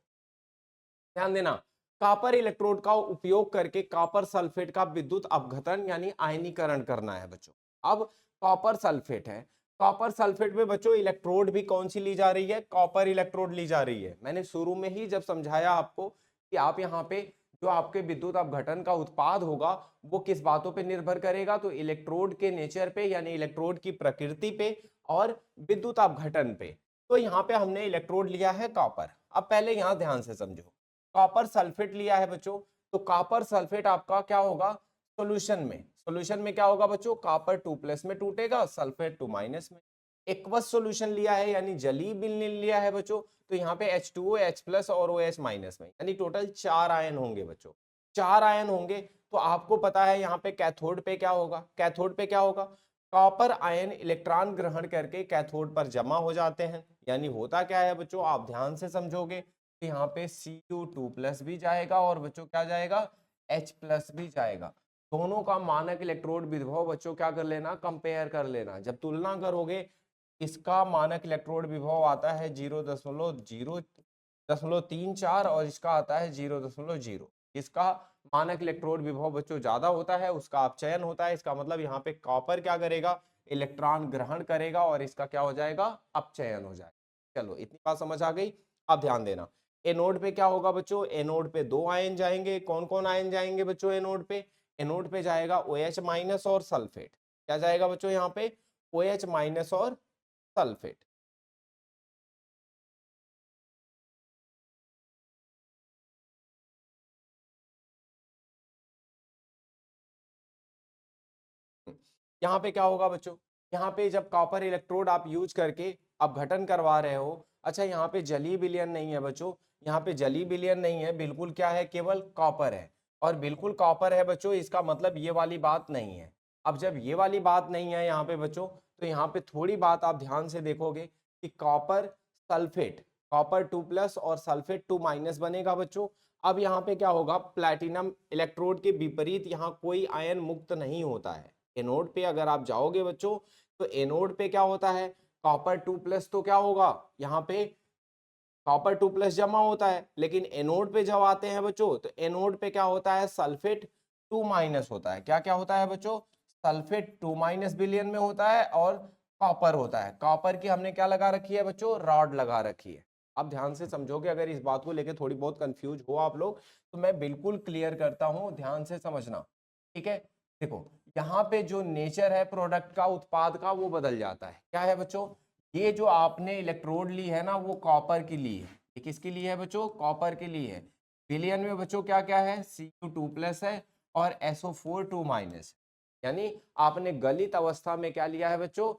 ध्यान देना, कॉपर इलेक्ट्रोड का उपयोग करके कॉपर सल्फेट का विद्युत अपघटन यानी आयनीकरण करना है बच्चों। अब कॉपर सल्फेट है, कॉपर सल्फेट में बच्चों इलेक्ट्रोड भी कौन सी ली जा रही है? कॉपर इलेक्ट्रोड ली जा रही है। मैंने शुरू में ही जब समझाया आपको कि आप यहाँ पे जो आपके विद्युत अपघटन का उत्पाद होगा वो किस बातों पे निर्भर करेगा, तो इलेक्ट्रोड के नेचर पे यानी इलेक्ट्रोड की प्रकृति पे और विद्युत अपघटन पे। तो यहाँ पे हमने इलेक्ट्रोड लिया है कॉपर। अब पहले यहाँ ध्यान से समझो, कॉपर सल्फेट लिया है बच्चों, तो कॉपर सल्फेट आपका क्या होगा सॉल्यूशन में? सॉल्यूशन में क्या होगा बच्चों? कॉपर 2+ में टूटेगा, सल्फेट 2- में। एक्वस सॉल्यूशन लिया है यानी जलीय विलयन लिया है बच्चों, तो यहाँ पे H2O H+ और OH- में, यानी टोटल 4 आयन होंगे बच्चों। 4 आयन होंगे, तो आपको पता है यहाँ पे कैथोड पे क्या होगा? कैथोड पे क्या होगा? कॉपर आयन इलेक्ट्रॉन ग्रहण करके कैथोड पर जमा हो जाते हैं। यानी होता क्या है बच्चों, आप ध्यान से समझोगे तो यहाँ पे Cu2+ भी जाएगा और बच्चों क्या जाएगा? H+ भी जाएगा। दोनों का मानक इलेक्ट्रोड विभव बच्चों क्या कर लेना? कंपेयर कर लेना। जब तुलना करोगे, इसका मानक इलेक्ट्रोड विभव आता है 0.034 और इसका आता है 0.0। इसका मानक इलेक्ट्रोड विभव बच्चों ज्यादा होता है, उसका अपचयन होता है। इसका मतलब यहाँ पे कॉपर क्या करेगा? इलेक्ट्रॉन ग्रहण करेगा और इसका क्या हो जाएगा? अपचयन हो जाएगा। चलो इतनी बात समझ आ गई। अब ध्यान देना, एनोड पे क्या होगा बच्चों? एनोड पे 2 आयन जाएंगे। कौन कौन आयन जाएंगे बच्चों एनोड पे? एनोड पे जाएगा OH- और सल्फेट। क्या जाएगा बच्चों यहाँ पे? OH- और सल्फेट। यहाँ पे क्या होगा बच्चों? यहाँ पे जब कॉपर इलेक्ट्रोड आप यूज करके अपघटन करवा रहे हो, अच्छा यहाँ पे जलीय विलयन नहीं है बच्चों, यहाँ पे जलीय विलयन नहीं है बिल्कुल, क्या है? केवल कॉपर है। और बिल्कुल कॉपर है बच्चों, इसका मतलब ये वाली बात नहीं है। अब जब ये वाली बात नहीं है यहाँ पे बच्चों, तो यहाँ पे थोड़ी बात आप ध्यान से देखोगे कि कॉपर सल्फेट, कॉपर 2+ और सल्फेट 2- बनेगा बच्चों। अब यहाँ पे क्या होगा, प्लैटिनम इलेक्ट्रोड के विपरीत यहाँ कोई आयन मुक्त नहीं होता है। एनोड पे अगर आप जाओगे बच्चों, तो एनोड पे क्या होता है, कॉपर 2+ तो क्या होगा, यहाँ पे कॉपर 2+ जमा होता है, लेकिन एनोड पे जब आते हैं बच्चों, तो एनोड पे क्या होता है, सल्फेट 2- होता है। क्या क्या होता है बच्चों, सल्फेट 2- विलयन में होता है, और कॉपर होता है। कॉपर की हमने क्या लगा रखी है बच्चों, रॉड लगा रखी है। अब ध्यान से समझोगे, अगर इस बात को लेकर थोड़ी बहुत कंफ्यूज हो आप लोग, तो मैं बिल्कुल क्लियर करता हूं, ध्यान से समझना, ठीक है। देखो, यहाँ पे जो नेचर है प्रोडक्ट का, उत्पाद का, वो बदल जाता है। क्या है बच्चों, ये जो आपने इलेक्ट्रोड ली है ना, वो कॉपर की ली है। ये किसकी ली है बच्चों, कॉपर की ली है। विलयन में बच्चों क्या क्या है, Cu2+ है और SO4 2-, यानी आपने गलित अवस्था में क्या लिया है बच्चों,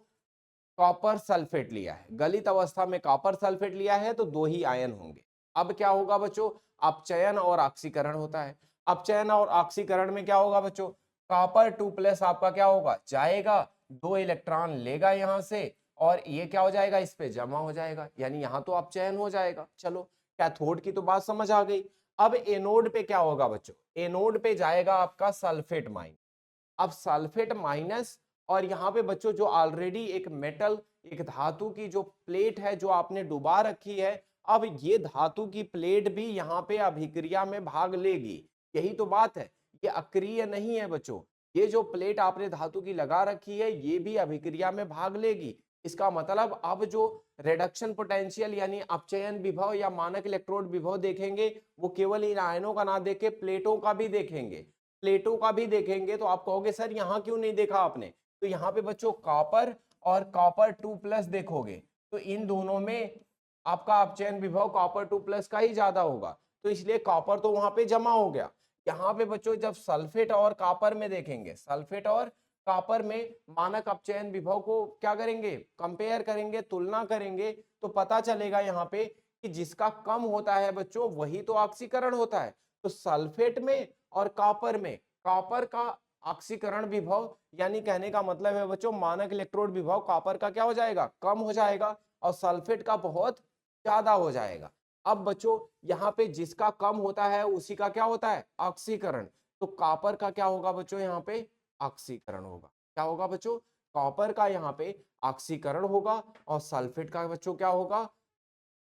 कॉपर सल्फेट लिया है। गलित अवस्था में कॉपर सल्फेट लिया है तो दो ही आयन होंगे। अब क्या होगा बच्चों, अपचयन और ऑक्सीकरण होता है। अपचयन और ऑक्सीकरण में क्या होगा बच्चों, कॉपर 2+ आपका क्या होगा, जाएगा, 2 इलेक्ट्रॉन लेगा यहां से, और ये क्या हो जाएगा, इस पे जमा हो जाएगा, यानी यहां तो अपचयन हो जाएगा। चलो, कैथोड की तो बात समझ आ गई। अब एनोड पे क्या होगा बच्चों, एनोड पे जाएगा आपका सल्फेट माइन। अब सल्फेट माइनस, और यहाँ पे बच्चों जो ऑलरेडी एक मेटल, एक धातु की जो प्लेट है जो आपने डुबा रखी है, अब ये धातु की प्लेट भी यहाँ पे अभिक्रिया में भाग लेगी। यही तो बात है, ये अक्रिय नहीं है बच्चों। ये जो प्लेट आपने धातु की लगा रखी है, ये भी अभिक्रिया में भाग लेगी। इसका मतलब अब जो रिडक्शन पोटेंशियल यानी अपचयन विभव या मानक इलेक्ट्रोड विभव देखेंगे, वो केवल इन आयनों का ना देख के प्लेटों का भी देखेंगे। प्लेटों का भी देखेंगे तो आप कहोगे सर यहाँ क्यों नहीं देखा आपने, तो यहाँ पे बच्चों कॉपर और कॉपर 2+ देखोगे, तो इन दोनों में आपका अपचयन विभव कॉपर 2+ का ही ज्यादा होगा, तो इसलिए कॉपर तो वहां पे जमा हो गया। यहाँ पे बच्चों जब सल्फेट और कॉपर में देखेंगे, सल्फेट और कॉपर में मानक अपचयन विभव को क्या करेंगे, कंपेयर करेंगे, तुलना करेंगे, तो पता चलेगा यहाँ पे कि जिसका कम होता है बच्चों वही तो ऑक्सीकरण होता है। तो सल्फेट में और कॉपर में, कॉपर का ऑक्सीकरण विभव, यानी कहने का मतलब है बच्चों मानक इलेक्ट्रोड विभव कॉपर का क्या हो जाएगा, कम हो जाएगा, और सल्फेट का बहुत ज्यादा हो जाएगा। अब बच्चों यहाँ पे जिसका कम होता है उसी का क्या होता है, ऑक्सीकरण। तो कॉपर का क्या होगा बच्चों, यहाँ पे ऑक्सीकरण होगा। क्या होगा बच्चों, कॉपर का यहाँ पे ऑक्सीकरण होगा, और सल्फेट का बच्चों क्या होगा,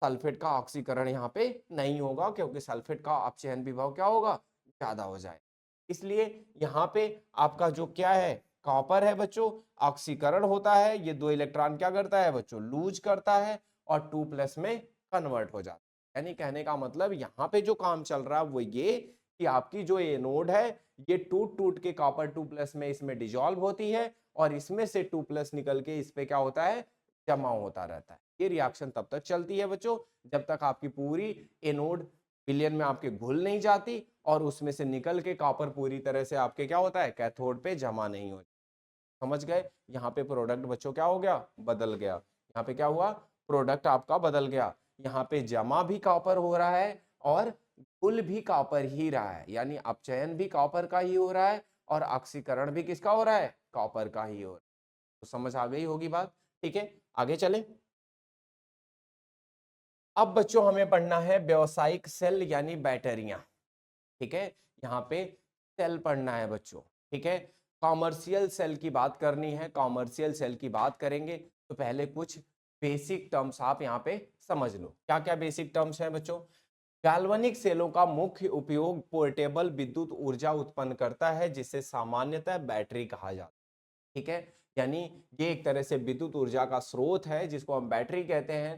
सल्फेट का ऑक्सीकरण यहाँ पे नहीं होगा, क्योंकि सल्फेट का अपचयन विभव क्या होगा, ज्यादा हो जाए। इसलिए यहाँ पे आपका जो क्या है, कॉपर है बच्चों, ऑक्सीकरण होता है, ये 2 इलेक्ट्रॉन क्या करता है बच्चों, लूज करता है, और 2+ में कन्वर्ट हो जाता है। यानी कहने का मतलब यहाँ पे जो काम चल रहा है वो ये कि आपकी जो एनोड है, ये टूट टूट के कॉपर 2+ में इसमें डिजॉल्व होती है, और इसमें से 2+ निकल के इस पे क्या होता है, जमा होता रहता है। ये रिएक्शन तब तक चलती है बच्चों जब तक आपकी पूरी एनोड विलयन में आपके घुल नहीं जाती, और उसमें से निकल के कॉपर पूरी तरह से आपके क्या होता है, कैथोड पे जमा नहीं हो। समझ गए, यहाँ पे प्रोडक्ट बच्चों क्या हो गया, बदल गया। यहाँ पे क्या हुआ, प्रोडक्ट आपका बदल गया। यहाँ पे जमा भी कॉपर हो रहा है और घुल भी कॉपर ही रहा है, यानी अपचयन भी कॉपर का ही हो रहा है, और ऑक्सीकरण भी किसका हो रहा है, कॉपर का ही हो रहा है। तो समझ आ गई होगी बात, ठीक है, आगे चले। अब बच्चों हमें पढ़ना है व्यावसायिक सेल यानी बैटरियां, ठीक है। यहाँ पे सेल पढ़ना है बच्चों, ठीक है। कॉमर्शियल सेल की बात करनी है, कॉमर्शियल सेल की बात करेंगे तो पहले कुछ बेसिक टर्म्स आप यहाँ पे समझ लो। क्या क्या बेसिक टर्म्स हैं बच्चों, गैल्वेनिक सेलों का मुख्य उपयोग पोर्टेबल विद्युत ऊर्जा उत्पन्न करता है, जिसे सामान्यतः बैटरी कहा जाता है, ठीक है। यानी ये एक तरह से विद्युत ऊर्जा का स्रोत है जिसको हम बैटरी कहते हैं।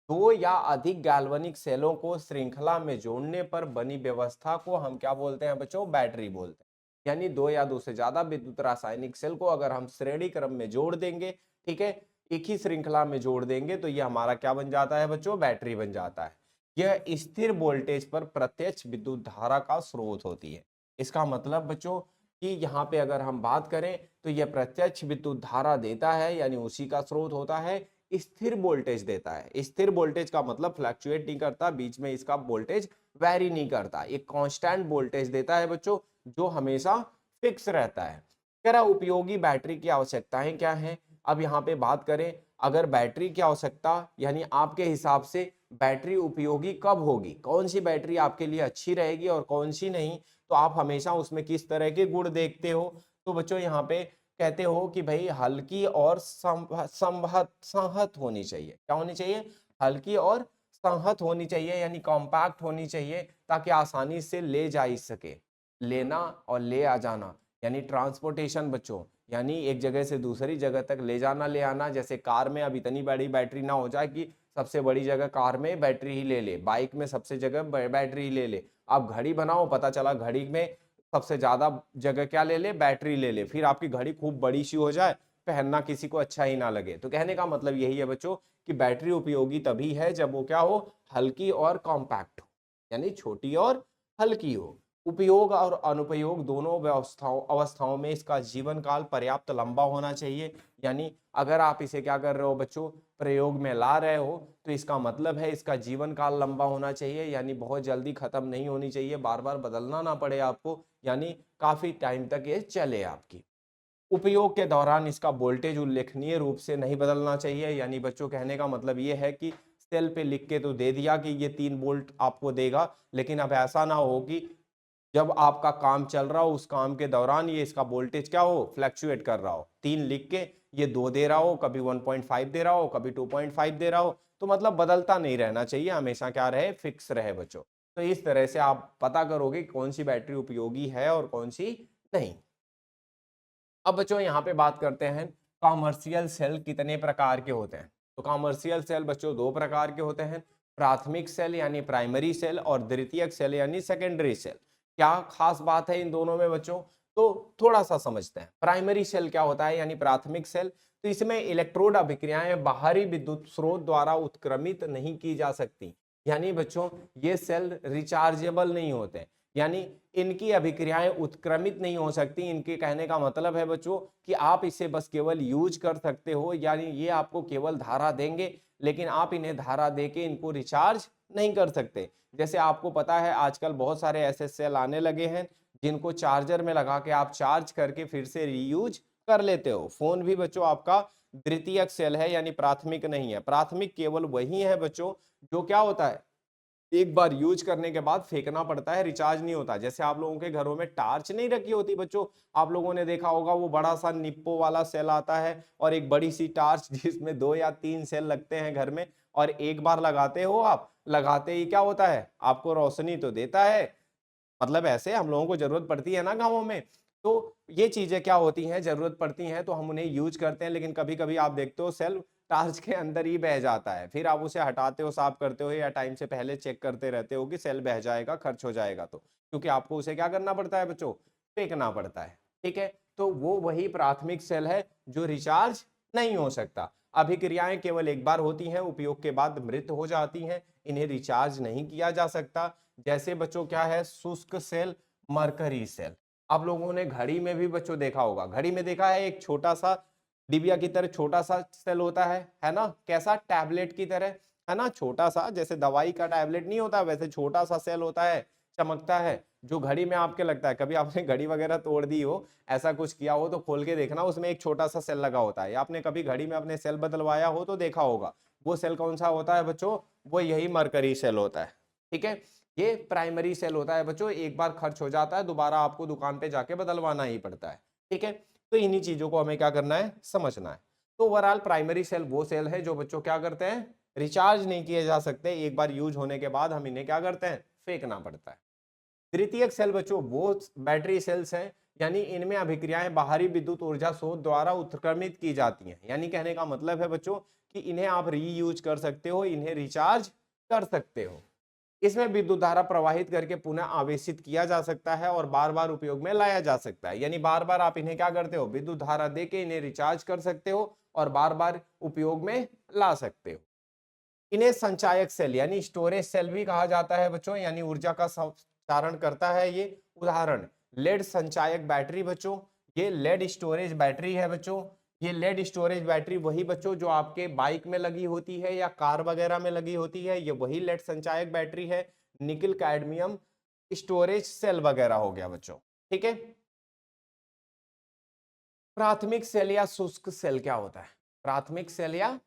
दो या अधिक गैल्वेनिक सेलों को श्रृंखला में जोड़ने पर बनी व्यवस्था को हम क्या बोलते हैं बच्चों, बैटरी बोलते हैं। यानी दो या दो से ज्यादा विद्युत रासायनिक सेल को अगर हम श्रेणी क्रम में जोड़ देंगे, ठीक है, एक ही श्रृंखला में जोड़ देंगे, तो ये हमारा क्या बन जाता है बच्चों, बैटरी बन जाता है। यह स्थिर वोल्टेज पर प्रत्यक्ष विद्युत धारा का स्रोत होती है। इसका मतलब बच्चों कि यहाँ पे अगर हम बात करें तो यह प्रत्यक्ष विद्युत धारा देता है, यानी उसी का स्रोत होता है। स्थिर वोल्टेज देता है, स्थिर वोल्टेज का मतलब फ्लक्चुएट नहीं करता, बीच में इसका वोल्टेज वैरी नहीं करता, एक कांस्टेंट वोल्टेज देता है बच्चों, जो हमेशा फिक्स रहता है। कह रहा उपयोगी बैटरी की आवश्यकताएं क्या हैं। अब यहाँ पे बात करें, अगर बैटरी की आवश्यकता यानी आपके हिसाब से बैटरी उपयोगी कब होगी, कौन सी बैटरी आपके लिए अच्छी रहेगी और कौन सी नहीं, तो आप हमेशा उसमें किस तरह के गुण देखते हो। तो बच्चों यहाँ पे कहते हो कि भाई हल्की और संहत होनी चाहिए। क्या होनी चाहिए? हल्की और संहत होनी चाहिए, यानी कॉम्पैक्ट होनी चाहिए, ताकि आसानी से ले जा सके। लेना और ले आ जाना यानी ट्रांसपोर्टेशन बच्चों, यानी एक जगह से दूसरी जगह तक ले जाना ले आना। जैसे कार में अब इतनी बड़ी बैटरी ना हो जाए कि सबसे बड़ी जगह कार में बैटरी ही ले ले, बाइक में सबसे जगह बैटरी ही ले ले। आप घड़ी बनाओ, पता चला घड़ी में सबसे ज्यादा जगह क्या ले ले, बैटरी ले ले, फिर आपकी घड़ी खूब बड़ी सी हो जाए, पहनना किसी को अच्छा ही ना लगे। तो कहने का मतलब यही है बच्चों कि बैटरी उपयोगी तभी है जब वो क्या हो, हल्की और कॉम्पैक्ट हो, यानी छोटी और हल्की हो। उपयोग और अनुपयोग दोनों अवस्थाओं में इसका जीवन काल पर्याप्त लंबा होना चाहिए। यानी अगर आप इसे क्या कर रहे हो बच्चों, प्रयोग में ला रहे हो, तो इसका मतलब है इसका जीवन काल लंबा होना चाहिए, यानी बहुत जल्दी खत्म नहीं होनी चाहिए, बार बार बदलना ना पड़े आपको, यानी काफी टाइम तक ये चले आपकी। उपयोग के दौरान इसका वोल्टेज उल्लेखनीय रूप से नहीं बदलना चाहिए। यानी बच्चों कहने का मतलब ये है कि सेल पे लिख के तो दे दिया कि ये 3 वोल्ट आपको देगा, लेकिन अब ऐसा ना हो कि जब आपका काम चल रहा हो उस काम के दौरान ये इसका वोल्टेज क्या हो, फ्लैक्चुएट कर रहा हो। 3 लिख के ये 2 दे रहा हो, कभी 1.5 दे रहा हो, कभी 2.5 दे रहा हो, तो मतलब बदलता नहीं रहना चाहिए, हमेशा क्या रहे, फिक्स रहे बच्चों। तो इस तरह से आप पता करोगे कौन सी बैटरी उपयोगी है और कौन सी नहीं। अब बच्चों यहाँ पे बात करते हैं कॉमर्शियल सेल कितने प्रकार के होते हैं। तो कॉमर्शियल सेल बच्चों 2 प्रकार के होते हैं, प्राथमिक सेल यानी प्राइमरी सेल और द्वितीयक सेल यानी सेकेंडरी सेल। क्या खास बात है इन दोनों में बच्चों, तो थोड़ा सा समझते हैं। प्राइमरी सेल क्या होता है यानी प्राथमिक सेल, तो इसमें इलेक्ट्रोड अभिक्रियाएं बाहरी विद्युत स्रोत द्वारा उत्क्रमित नहीं की जा सकती। यानी बच्चों ये सेल रिचार्जेबल नहीं होते, यानी इनकी अभिक्रियाएं उत्क्रमित नहीं हो सकती। इनके कहने का मतलब है बच्चों कि आप इसे बस केवल यूज कर सकते हो, यानी ये आपको केवल धारा देंगे, लेकिन आप इन्हें धारा देके इनको रिचार्ज नहीं कर सकते। जैसे आपको पता है आजकल बहुत सारे ऐसे सेल आने लगे हैं जिनको चार्जर में लगा के आप चार्ज करके फिर से रीयूज कर लेते हो। फोन भी बच्चों आपका द्वितीयक सेल है, यानी प्राथमिक नहीं है। प्राथमिक केवल वही है बच्चों जो क्या होता है, एक बार यूज करने के बाद फेंकना पड़ता है, रिचार्ज नहीं होता। जैसे आप लोगों के घरों में टार्च नहीं रखी होती बच्चों, आप लोगों ने देखा होगा वो बड़ा सा निप्पो वाला सेल आता है और एक बड़ी सी टार्च जिसमें 2 या 3 सेल लगते हैं घर में, और एक बार लगाते हो आप, लगाते ही क्या होता है, आपको रोशनी तो देता है, मतलब ऐसे हम लोगों को जरूरत पड़ती है ना गाँवों में। तो ये चीजें क्या होती हैं, जरूरत पड़ती हैं तो हम उन्हें यूज करते हैं, लेकिन कभी कभी आप देखते हो सेल टार्च के अंदर ही बह जाता है, फिर आप उसे हटाते हो, साफ करते हो, या टाइम से पहले चेक करते रहते हो कि सेल बह जाएगा, खर्च हो जाएगा, तो क्योंकि आपको उसे क्या करना पड़ता है बच्चों, फेंकना पड़ता है। ठीक है, तो वो वही प्राथमिक सेल है जो रिचार्ज नहीं हो सकता। अभिक्रियाएं केवल एक बार होती हैं, उपयोग के बाद मृत हो जाती हैं, इन्हें रिचार्ज नहीं किया जा सकता। जैसे बच्चों क्या है, शुष्क सेल, मरकरी सेल। आप लोगों ने घड़ी में भी बच्चों देखा होगा, घड़ी में देखा है एक छोटा सा डिबिया की तरह छोटा सा सेल होता है ना, कैसा, टैबलेट की तरह, है ना, छोटा सा, जैसे दवाई का टैबलेट नहीं होता वैसे छोटा सा सेल होता है, चमकता है, जो घड़ी में आपके लगता है। कभी आपने घड़ी वगैरह तोड़ दी हो, ऐसा कुछ किया हो तो खोल के देखना, उसमें एक छोटा सा सेल लगा होता है। या आपने कभी घड़ी में अपने सेल बदलवाया हो तो देखा होगा, वो सेल कौन सा होता है बच्चों, वो यही मरकरी सेल होता है। ठीक है, ये प्राइमरी सेल होता है बच्चों, एक बार खर्च हो जाता है, दोबारा आपको दुकान पे जाके बदलवाना ही पड़ता है। ठीक है, तो इन्हीं चीजों को हमें क्या करना है, समझना है। तो ओवरऑल प्राइमरी सेल वो सेल है जो बच्चों क्या करते हैं, रिचार्ज नहीं किए जा सकते, एक बार यूज होने के बाद हम इन्हें क्या करते हैं, फेंकना पड़ता है। तृतीयक सेल बच्चों वो बैटरी सेल्स हैं, यानी इनमें अभिक्रियाएं बाहरी विद्युत ऊर्जा स्रोत द्वारा उत्क्रमित की जाती हैं। यानी कहने का मतलब है बच्चों कि इन्हें आप रीयूज कर सकते हो, इन्हें रिचार्ज कर सकते हो। इसमें विद्युत धारा प्रवाहित करके पुनः आवेशित किया जा सकता है और बार बार उपयोग में लाया जा सकता है। यानी बार बार आप इन्हें क्या करते हो, विद्युत धारा देके इन्हें रिचार्ज कर सकते हो और बार बार उपयोग में ला सकते हो। इन्हें संचायक सेल यानी स्टोरेज सेल भी कहा जाता है बच्चों, यानी ऊर्जा का संचारण करता है ये। उदाहरण लेड संचायक बैटरी बच्चों, ये लेड स्टोरेज बैटरी है बच्चों। ये लेड स्टोरेज बैटरी वही बच्चों जो आपके बाइक में लगी होती है या कार वगैरह में लगी होती है, ये वही लेड संचायक बैटरी है। निकल कैडमियम स्टोरेज सेल वगैरह हो गया बच्चों। ठीक है। प्राथमिक सेल या शुष्क सेल क्या होता है? प्राथमिक सेल या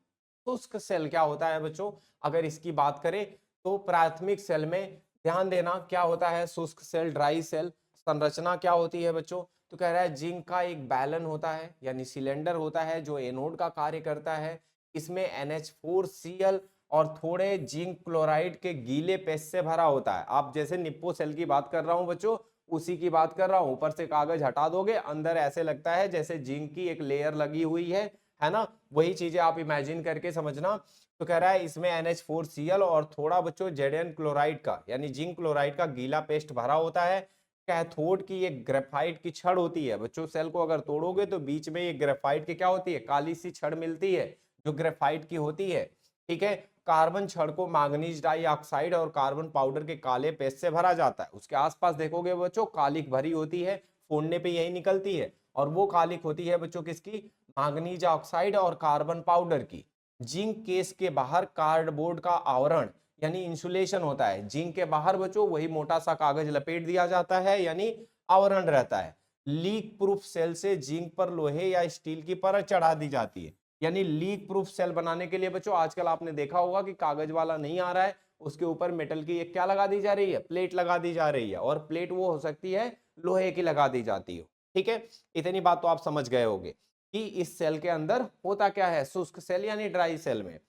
शुष्क सेल क्या होता है बच्चों? अगर इसकी बात करें तो प्राथमिक सेल में ध्यान देना क्या होता है, शुष्क सेल, ड्राई सेल। संरचना क्या होती है बच्चों? तो कह रहा है जिंक का एक बैलन होता है यानी सिलेंडर होता है जो एनोड का कार्य करता है। इसमें NH4Cl और थोड़े जिंक क्लोराइड के गीले पेस्ट से भरा होता है। आप जैसे निप्पो सेल की बात कर रहा हूं बच्चों, उसी की बात कर रहा हूं। ऊपर से कागज हटा दोगे, अंदर ऐसे लगता है जैसे जिंक की एक लेयर लगी हुई है ना? वही चीजें आप इमेजिन करके समझना। तो कह रहा है इसमें NH4Cl और थोड़ा बच्चों Zn क्लोराइड का यानी जिंक क्लोराइड का गीला पेस्ट भरा होता है। कैथोड की एक ग्रेफाइट की छड़ होती है बच्चों, सेल को अगर तोड़ोगे तो बीच में ये ग्रेफाइट की क्या होती है, काली सी छड़ मिलती है जो ग्रेफाइट की होती है। ठीक है। कार्बन छड़ को मैंगनीज डाइऑक्साइड और कार्बन पाउडर के काले पेस्ट से भरा जाता है। उसके आसपास देखोगे बच्चों कालिक भरी होती है, फोड़ने पे यही निकलती है। और वो कालिक होती है बच्चों किसकी? मैंगनीज ऑक्साइड और कार्बन पाउडर की। जिंक केस के बाहर कार्डबोर्ड का आवरण यानी इंसुलेशन होता है। जिंक के बाहर बच्चों वही मोटा सा कागज लपेट दिया जाता है यानी आवरण रहता है। लीक प्रूफ सेल से जिंक पर लोहे या स्टील की परत चढ़ा दी जाती है। यानी लीक प्रूफ सेल बनाने के लिए बच्चों आजकल आपने देखा होगा कि कागज वाला नहीं आ रहा है, उसके ऊपर मेटल की एक क्या लगा दी जा रही है, प्लेट लगा दी जा रही है। और प्लेट वो हो सकती है लोहे की लगा दी जाती हो। ठीक है। इतनी बात तो आप समझ गए होंगे कि इस सेल के अंदर होता क्या है, शुष्क सेल यानी ड्राई सेल में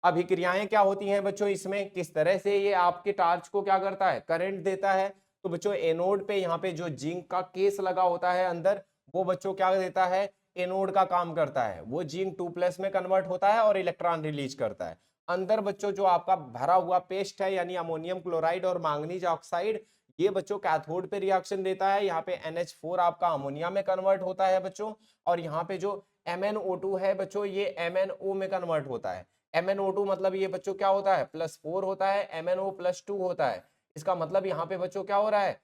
अभिक्रियाएं क्या होती हैं बच्चों, इसमें किस तरह से ये आपके टार्च को क्या करता है, करंट देता है। तो बच्चों एनोड पे यहाँ पे जो जिंक का केस लगा होता है अंदर, वो बच्चों क्या देता है, एनोड का काम करता है। वो जिंक 2+ में कन्वर्ट होता है और इलेक्ट्रॉन रिलीज करता है। अंदर बच्चों जो आपका भरा हुआ पेस्ट है यानी अमोनियम क्लोराइड और मैंगनीज ऑक्साइड, ये बच्चों कैथोड पे रिएक्शन देता है। यहाँ पे NH4 आपका अमोनिया में कन्वर्ट होता है बच्चों। और यहाँ पे जो MnO2 है बच्चों, ये MnO में कन्वर्ट होता है। MnO2 मतलब ये बच्चों क्या होता है, +4 होता है, MnO+2 होता है। इसका मतलब यहाँ पे बच्चों क्या हो रहा है,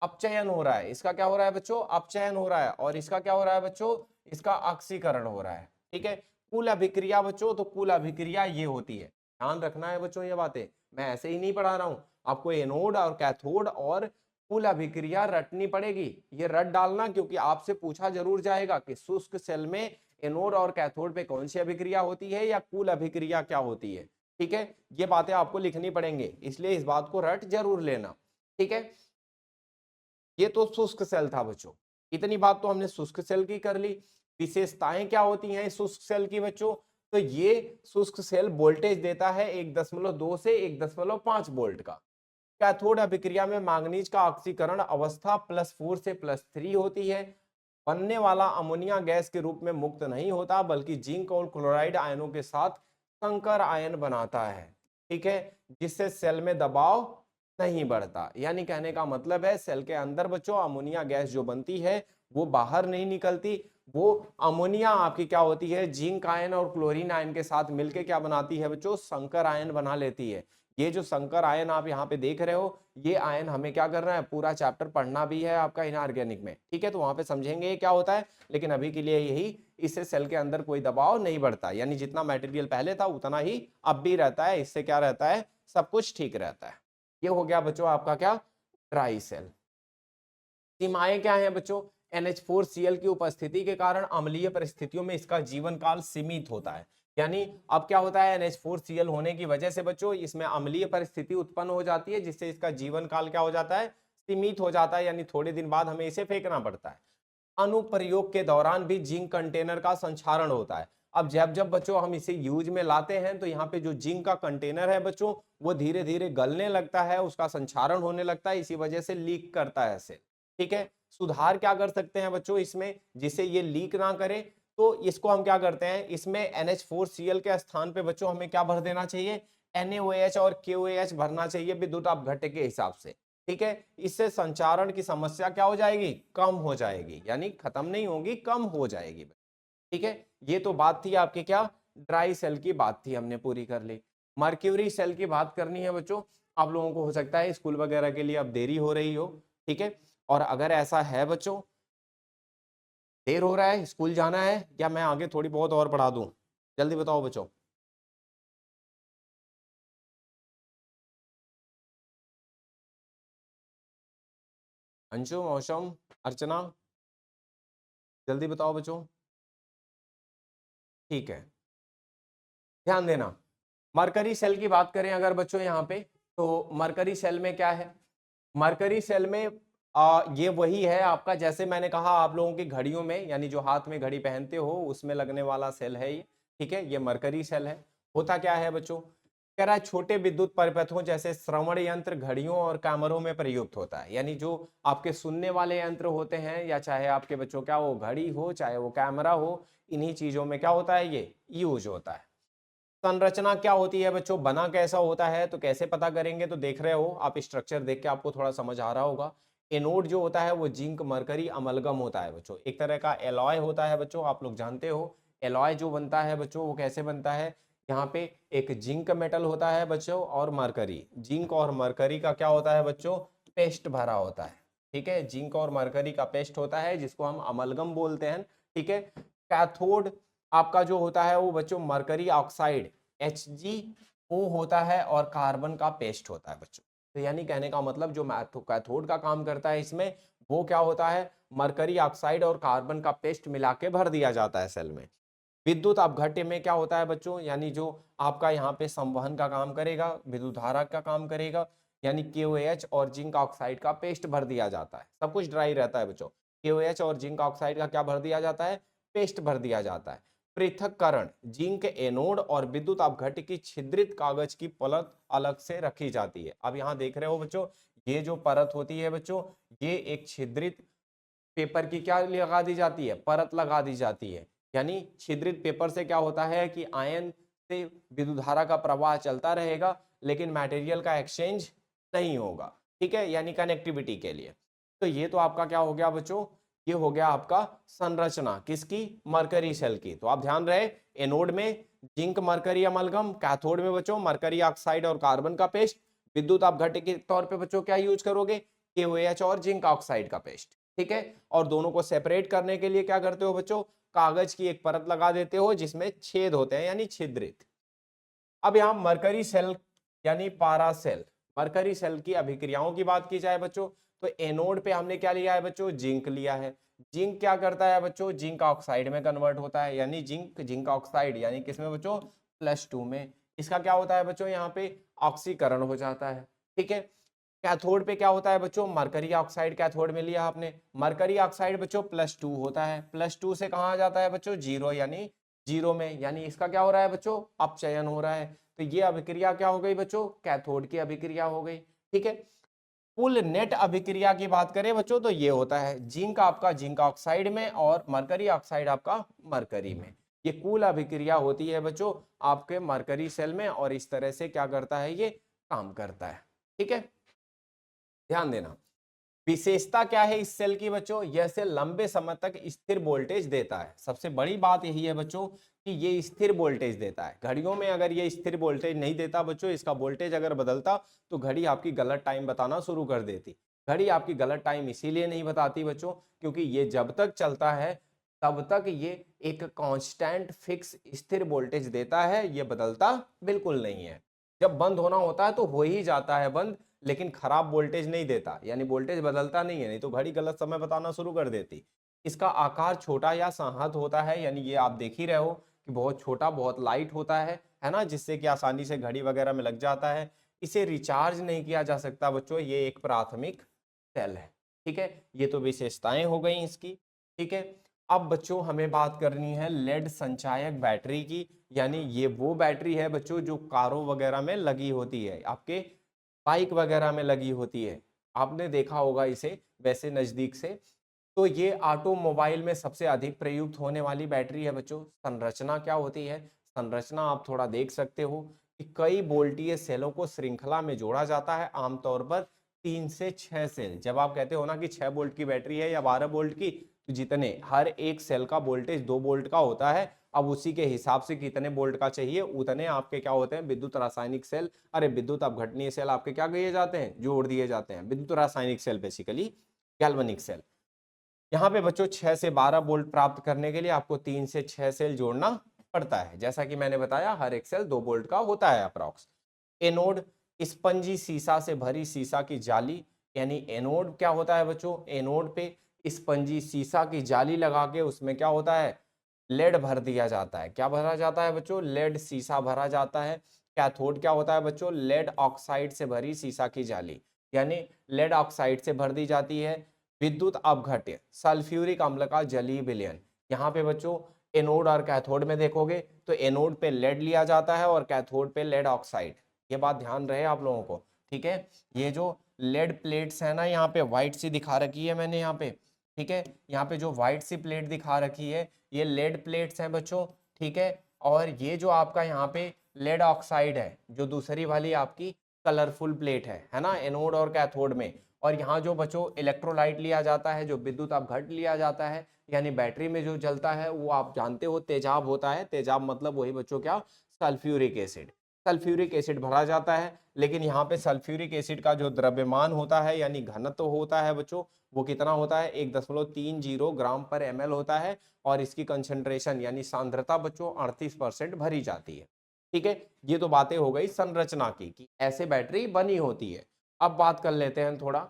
अपचयन हो रहा है। इसका क्या हो रहा है बच्चों, अपचयन हो रहा है। और इसका क्या हो रहा है बच्चों, इसका ऑक्सीकरण हो रहा है। ठीक है। कुल अभिक्रिया बच्चों, तो कुल अभिक्रिया ये होती है। ध्यान रखना है बच्चों ये बातें, मैं ऐसे ही नहीं पढ़ा रहा हूं आपको। एनोड और कैथोड और कुल अभिक्रिया रटनी पड़ेगी। ये रट डालना, क्योंकि आपसे पूछा जरूर जाएगा कि शुष्क सेल में एनोड और कैथोड पे कौन सी अभिक्रिया होती है या कुल अभिक्रिया क्या होती है। ठीक है। ये बातें आपको लिखनी पड़ेंगे, इसलिए इस बात को रट जरूर लेना। ठीक है। ये तो शुष्क सेल था बच्चों। इतनी बात तो हमने शुष्क सेल की कर ली। विशेषताएं क्या होती हैं शुष्क सेल की बच्चों? तो ये शुष्क सेल वोल्टेज देता है 1.2 से 1.5 वोल्ट का। कैथोड अभिक्रिया में मैंगनीज का ऑक्सीकरण अवस्था +4 से +3 होती है। बनने वाला अमोनिया गैस के रूप में मुक्त नहीं होता, बल्कि जिंक और क्लोराइड आयनों के साथ संकर आयन बनाता है। ठीक है। जिससे सेल में दबाव नहीं बढ़ता। यानी कहने का मतलब है सेल के अंदर बच्चों अमोनिया गैस जो बनती है वो बाहर नहीं निकलती। वो अमोनिया आपकी क्या होती है, जिंक आयन और क्लोरीन आयन के साथ मिलकर क्या बनाती है बच्चों, संकर आयन बना लेती है। ये जो संकर आयन आप यहाँ पे देख रहे हो, ये आयन हमें क्या करना है, पूरा चैप्टर पढ़ना भी है आपका इनऑर्गेनिक में। ठीक है। तो वहां पे समझेंगे ये क्या होता है, लेकिन अभी के लिए यही, इससे सेल के अंदर कोई दबाव नहीं बढ़ता। यानी जितना मटेरियल पहले था उतना ही अब भी रहता है। इससे क्या रहता है, सब कुछ ठीक रहता है। ये हो गया बच्चों आपका क्या, ड्राई सेल। सीमाएं क्या है बच्चों, NH4Cl की उपस्थिति के कारण अम्लीय परिस्थितियों में इसका जीवन काल सीमित होता है। यानी अब क्या होता है, NH4Cl होने की वजह से बच्चों इसमें अम्लीय परिस्थिति उत्पन्न हो जाती है, जिससे इसका जीवन काल क्या हो जाता है, सीमित हो जाता है। यानी थोड़े दिन बाद हमें इसे फेंकना पड़ता है। अनुप्रयोग के दौरान भी जिंक कंटेनर का संक्षारण होता है। अब जब जब बच्चों हम इसे यूज में लाते हैं तो यहाँ पे जो जिंक का कंटेनर है बच्चों, वो धीरे धीरे गलने लगता है, उसका संक्षारण होने लगता है, इसी वजह से लीक करता है सेल। ठीक है। सुधार क्या कर सकते हैं बच्चों इसमें, जिससे ये लीक ना करे? तो इसको हम क्या करते हैं, इसमें NH4Cl के स्थान पे बच्चों हमें क्या भर देना चाहिए, NaOH और KOH भरना चाहिए विद्युत अपघट्य के हिसाब से। ठीक है। इससे संचारण की समस्या क्या हो जाएगी, कम हो जाएगी। यानी खत्म नहीं होगी, कम हो जाएगी। ठीक है। ये तो बात थी आपके क्या, ड्राई सेल की बात थी, हमने पूरी कर ली। मर्क्यूरी सेल की बात करनी है बच्चों। आप लोगों को हो सकता है स्कूल वगैरह के लिए अब देरी हो रही हो। ठीक है। और अगर ऐसा है बच्चों, देर हो रहा है, स्कूल जाना है, या मैं आगे थोड़ी बहुत और पढ़ा दूं, जल्दी बताओ बच्चों। अंशु, मौसम, अर्चना, जल्दी बताओ बच्चों। ठीक है, ध्यान देना। मरकरी सेल की बात करें अगर बच्चों यहाँ पे, तो मरकरी सेल में क्या है, मरकरी सेल में ये वही है आपका, जैसे मैंने कहा आप लोगों की घड़ियों में, यानी जो हाथ में घड़ी पहनते हो उसमें लगने वाला सेल है ये। ठीक है, ये मरकरी सेल है। होता क्या है बच्चों, कह रहा है छोटे विद्युत परिपथों जैसे श्रवण यंत्र, घड़ियों और कैमरों में प्रयुक्त होता है। यानी जो आपके सुनने वाले यंत्र होते हैं, या चाहे आपके बच्चों क्या वो घड़ी हो, चाहे वो कैमरा हो, इन्हीं चीजों में क्या होता है, ये यूज होता है। संरचना क्या होती है बच्चों, बना कैसा होता है, तो कैसे पता करेंगे, तो देख रहे हो आप स्ट्रक्चर देख के आपको थोड़ा समझ आ रहा होगा। एनोड जो होता है वो जिंक मरकरी अमलगम होता है बच्चों, एक तरह का एलॉय होता है बच्चों, आप लोग जानते हो। एलॉय जो बनता है बच्चों वो कैसे बनता है, यहाँ पे एक जिंक मेटल होता है बच्चों और मरकरी, जिंक और मरकरी का क्या होता है बच्चों, पेस्ट भरा होता है। ठीक है, जिंक और मरकरी का पेस्ट होता है जिसको हम अमलगम बोलते हैं। ठीक है, कैथोड आपका जो होता है वो बच्चों मरकरी ऑक्साइड HgO होता है और कार्बन का पेस्ट होता है बच्चों। तो यानी कहने का मतलब जो कैथोड का काम करता है इसमें, वो क्या होता है, मरकरी ऑक्साइड और कार्बन का पेस्ट मिला के भर दिया जाता है सेल में। विद्युत अपघट्य में क्या होता है बच्चों, यानी जो आपका यहाँ पे संवहन का काम करेगा, विद्युत धारा का काम करेगा, यानी KOH और जिंक ऑक्साइड का पेस्ट भर दिया जाता है। सब कुछ ड्राई रहता है बच्चों, KOH और जिंक ऑक्साइड का क्या भर दिया जाता है, पेस्ट भर दिया जाता है। पृथक्करण, जिंक एनोड और विद्युत अपघट्य की छिद्रित कागज की परत अलग से रखी जाती है। अब यहाँ देख रहे हो बच्चों, ये जो परत होती है बच्चों, ये एक छिद्रित पेपर की क्या लगा दी जाती है, परत लगा दी जाती है। यानी छिद्रित पेपर से क्या होता है कि आयन से विद्युत धारा का प्रवाह चलता रहेगा, लेकिन मटेरियल का एक्सचेंज नहीं होगा। ठीक है, यानी कनेक्टिविटी के लिए। तो ये तो आपका क्या हो गया बच्चों, ये हो गया आपका संरचना किसकी, मरकरी सेल की। तो आप ध्यान रहे, एनोड में जिंक मरकरी अमलगम, कैथोड में बच्चों मरकरी ऑक्साइड और कार्बन का पेस्ट, विद्युत अपघट्य के तौर पे बच्चों क्या यूज करोगे, KOH और जिंक ऑक्साइड का पेस्ट। ठीक है, और दोनों को सेपरेट करने के लिए क्या करते हो बच्चों, कागज की एक परत लगा देते हो जिसमें छेद होते हैं, यानी छिद्रित। अब यहाँ मरकरी सेल यानी पारा सेल, मरकरी सेल की अभिक्रियाओं की बात की जाए बच्चों, तो एनोड पे हमने क्या लिया है बच्चों, जिंक लिया है। जिंक क्या करता है बच्चों, जिंक ऑक्साइड में कन्वर्ट होता है, यानी जिंक ऑक्साइड यानी किसमें बच्चों, +2 में। इसका क्या होता है बच्चों, यहाँ पे ऑक्सीकरण हो जाता है। ठीक है, कैथोड पे क्या होता है बच्चों, मरकरी ऑक्साइड कैथोड में लिया आपने, मरकरी ऑक्साइड बच्चों +2 होता है, +2 से कहाँ आ जाता है बच्चों, 0, यानी 0 में, यानी इसका क्या हो रहा है बच्चों, अपचयन हो रहा है। तो ये अभिक्रिया क्या हो गई बच्चों, कैथोड की अभिक्रिया हो गई। ठीक है, कुल नेट अभिक्रिया की बात करें बच्चों, तो ये होता है जिंक आपका जिंक ऑक्साइड में और मरकरी ऑक्साइड आपका मरकरी में। ये कुल अभिक्रिया होती है बच्चों आपके मरकरी सेल में, और इस तरह से क्या करता है, ये काम करता है। ठीक है, ध्यान देना। विशेषता क्या है इस सेल की बच्चों, यह सेल लंबे समय तक स्थिर वोल्टेज देता है। सबसे बड़ी बात यही है बच्चों कि ये स्थिर वोल्टेज देता है। घड़ियों में अगर ये स्थिर वोल्टेज नहीं देता बच्चों, इसका वोल्टेज अगर बदलता तो घड़ी आपकी गलत टाइम बताना शुरू कर देती। घड़ी आपकी गलत टाइम इसीलिए नहीं बताती बच्चों, क्योंकि ये जब तक चलता है तब तक ये एक कांस्टेंट फिक्स स्थिर वोल्टेज देता है, ये बदलता बिल्कुल नहीं है। जब बंद होना होता है तो हो ही जाता है बंद, लेकिन खराब वोल्टेज नहीं देता, यानी वोल्टेज बदलता नहीं है, नहीं तो घड़ी गलत समय बताना शुरू कर देती। इसका आकार छोटा या संहत होता है, यानी ये आप देख ही रहे हो कि बहुत छोटा बहुत लाइट होता है ना, जिससे कि आसानी से घड़ी वगैरह में लग जाता है। इसे रिचार्ज नहीं किया जा सकता बच्चों, ये एक प्राथमिक सेल है। ठीक है, ये तो विशेषताएं हो गई इसकी। ठीक है, अब बच्चों हमें बात करनी है लेड संचायक बैटरी की, यानी ये वो बैटरी है बच्चों जो कारों वगैरह में लगी होती है, आपके बाइक वगैरह में लगी होती है। आपने देखा होगा इसे वैसे नजदीक से। तो ये ऑटोमोबाइल में सबसे अधिक प्रयुक्त होने वाली बैटरी है बच्चों। संरचना क्या होती है, संरचना आप थोड़ा देख सकते हो कि कई वोल्टीय सेलों को श्रृंखला में जोड़ा जाता है, आमतौर पर 3 से 6 सेल। जब आप कहते हो ना कि 6 वोल्ट की बैटरी है या 12 वोल्ट की, तो जितने हर एक सेल का वोल्टेज 2 वोल्ट का होता है। अब उसी के हिसाब से कितने वोल्ट का चाहिए उतने आपके क्या होते हैं, विद्युत रासायनिक सेल, अरे विद्युत अपघटनीय सेल आपके क्या किए जाते हैं, जोड़ दिए जाते हैं। विद्युत रासायनिक सेल बेसिकली गैल्वेनिक सेल। यहाँ पे बच्चों 6 से 12 वोल्ट प्राप्त करने के लिए आपको 3 से 6 सेल जोड़ना पड़ता है। जैसा कि मैंने बताया हर एक सेल 2 वोल्ट का होता है अप्रॉक्स। एनोड स्पंजी सीसा से भरी सीसा की जाली यानी एनोड क्या होता है बच्चों, एनोड पे स्पंजी शीशा की जाली लगा के उसमें क्या होता है, लेड भर दिया जाता है। क्या भरा जाता है बच्चों, लेड शीशा भरा जाता है। कैथोड क्या होता है बच्चों, लेड ऑक्साइड से भरी शीशा की जाली, यानी लेड ऑक्साइड से भर दी जाती है। विद्युत अपघट्य सल्फ्यूरिक अम्ल का जलीय विलयन। यहाँ पे बच्चों एनोड और कैथोड में देखोगे तो एनोड पे लेड लिया जाता है और कैथोड पे लेड ऑक्साइड। ये बात ध्यान रहे आप लोगों को, ठीक है। ये जो लेड प्लेट्स है ना, यहाँ पे व्हाइट सी दिखा रखी है मैंने यहाँ पे, ठीक है। यहाँ पे जो व्हाइट सी प्लेट दिखा रखी है ये लेड प्लेट्स हैं बच्चों, ठीक है। और ये जो आपका यहाँ पे लेड ऑक्साइड है, जो दूसरी वाली आपकी कलरफुल प्लेट है ना, एनोड और कैथोड में। और यहाँ जो बच्चों इलेक्ट्रोलाइट लिया जाता है, जो विद्युत अपघट लिया जाता है, यानी बैटरी में जो जलता है वो आप जानते हो तेजाब होता है। तेजाब मतलब वही बच्चों क्या, सल्फ्यूरिक एसिड। सल्फ्यूरिक एसिड भरा जाता है, लेकिन यहाँ पे सल्फ्यूरिक एसिड का जो द्रव्यमान होता है यानी घनत्व होता है बच्चों, वो कितना होता है, 1.30 ग्राम पर ml होता है। और इसकी कंसंट्रेशन यानी सांद्रता बच्चों 38% भरी जाती है, ठीक है। ये तो बातें हो गई संरचना की कि ऐसे बैटरी बनी होती है। अब बात कर लेते हैं थोड़ा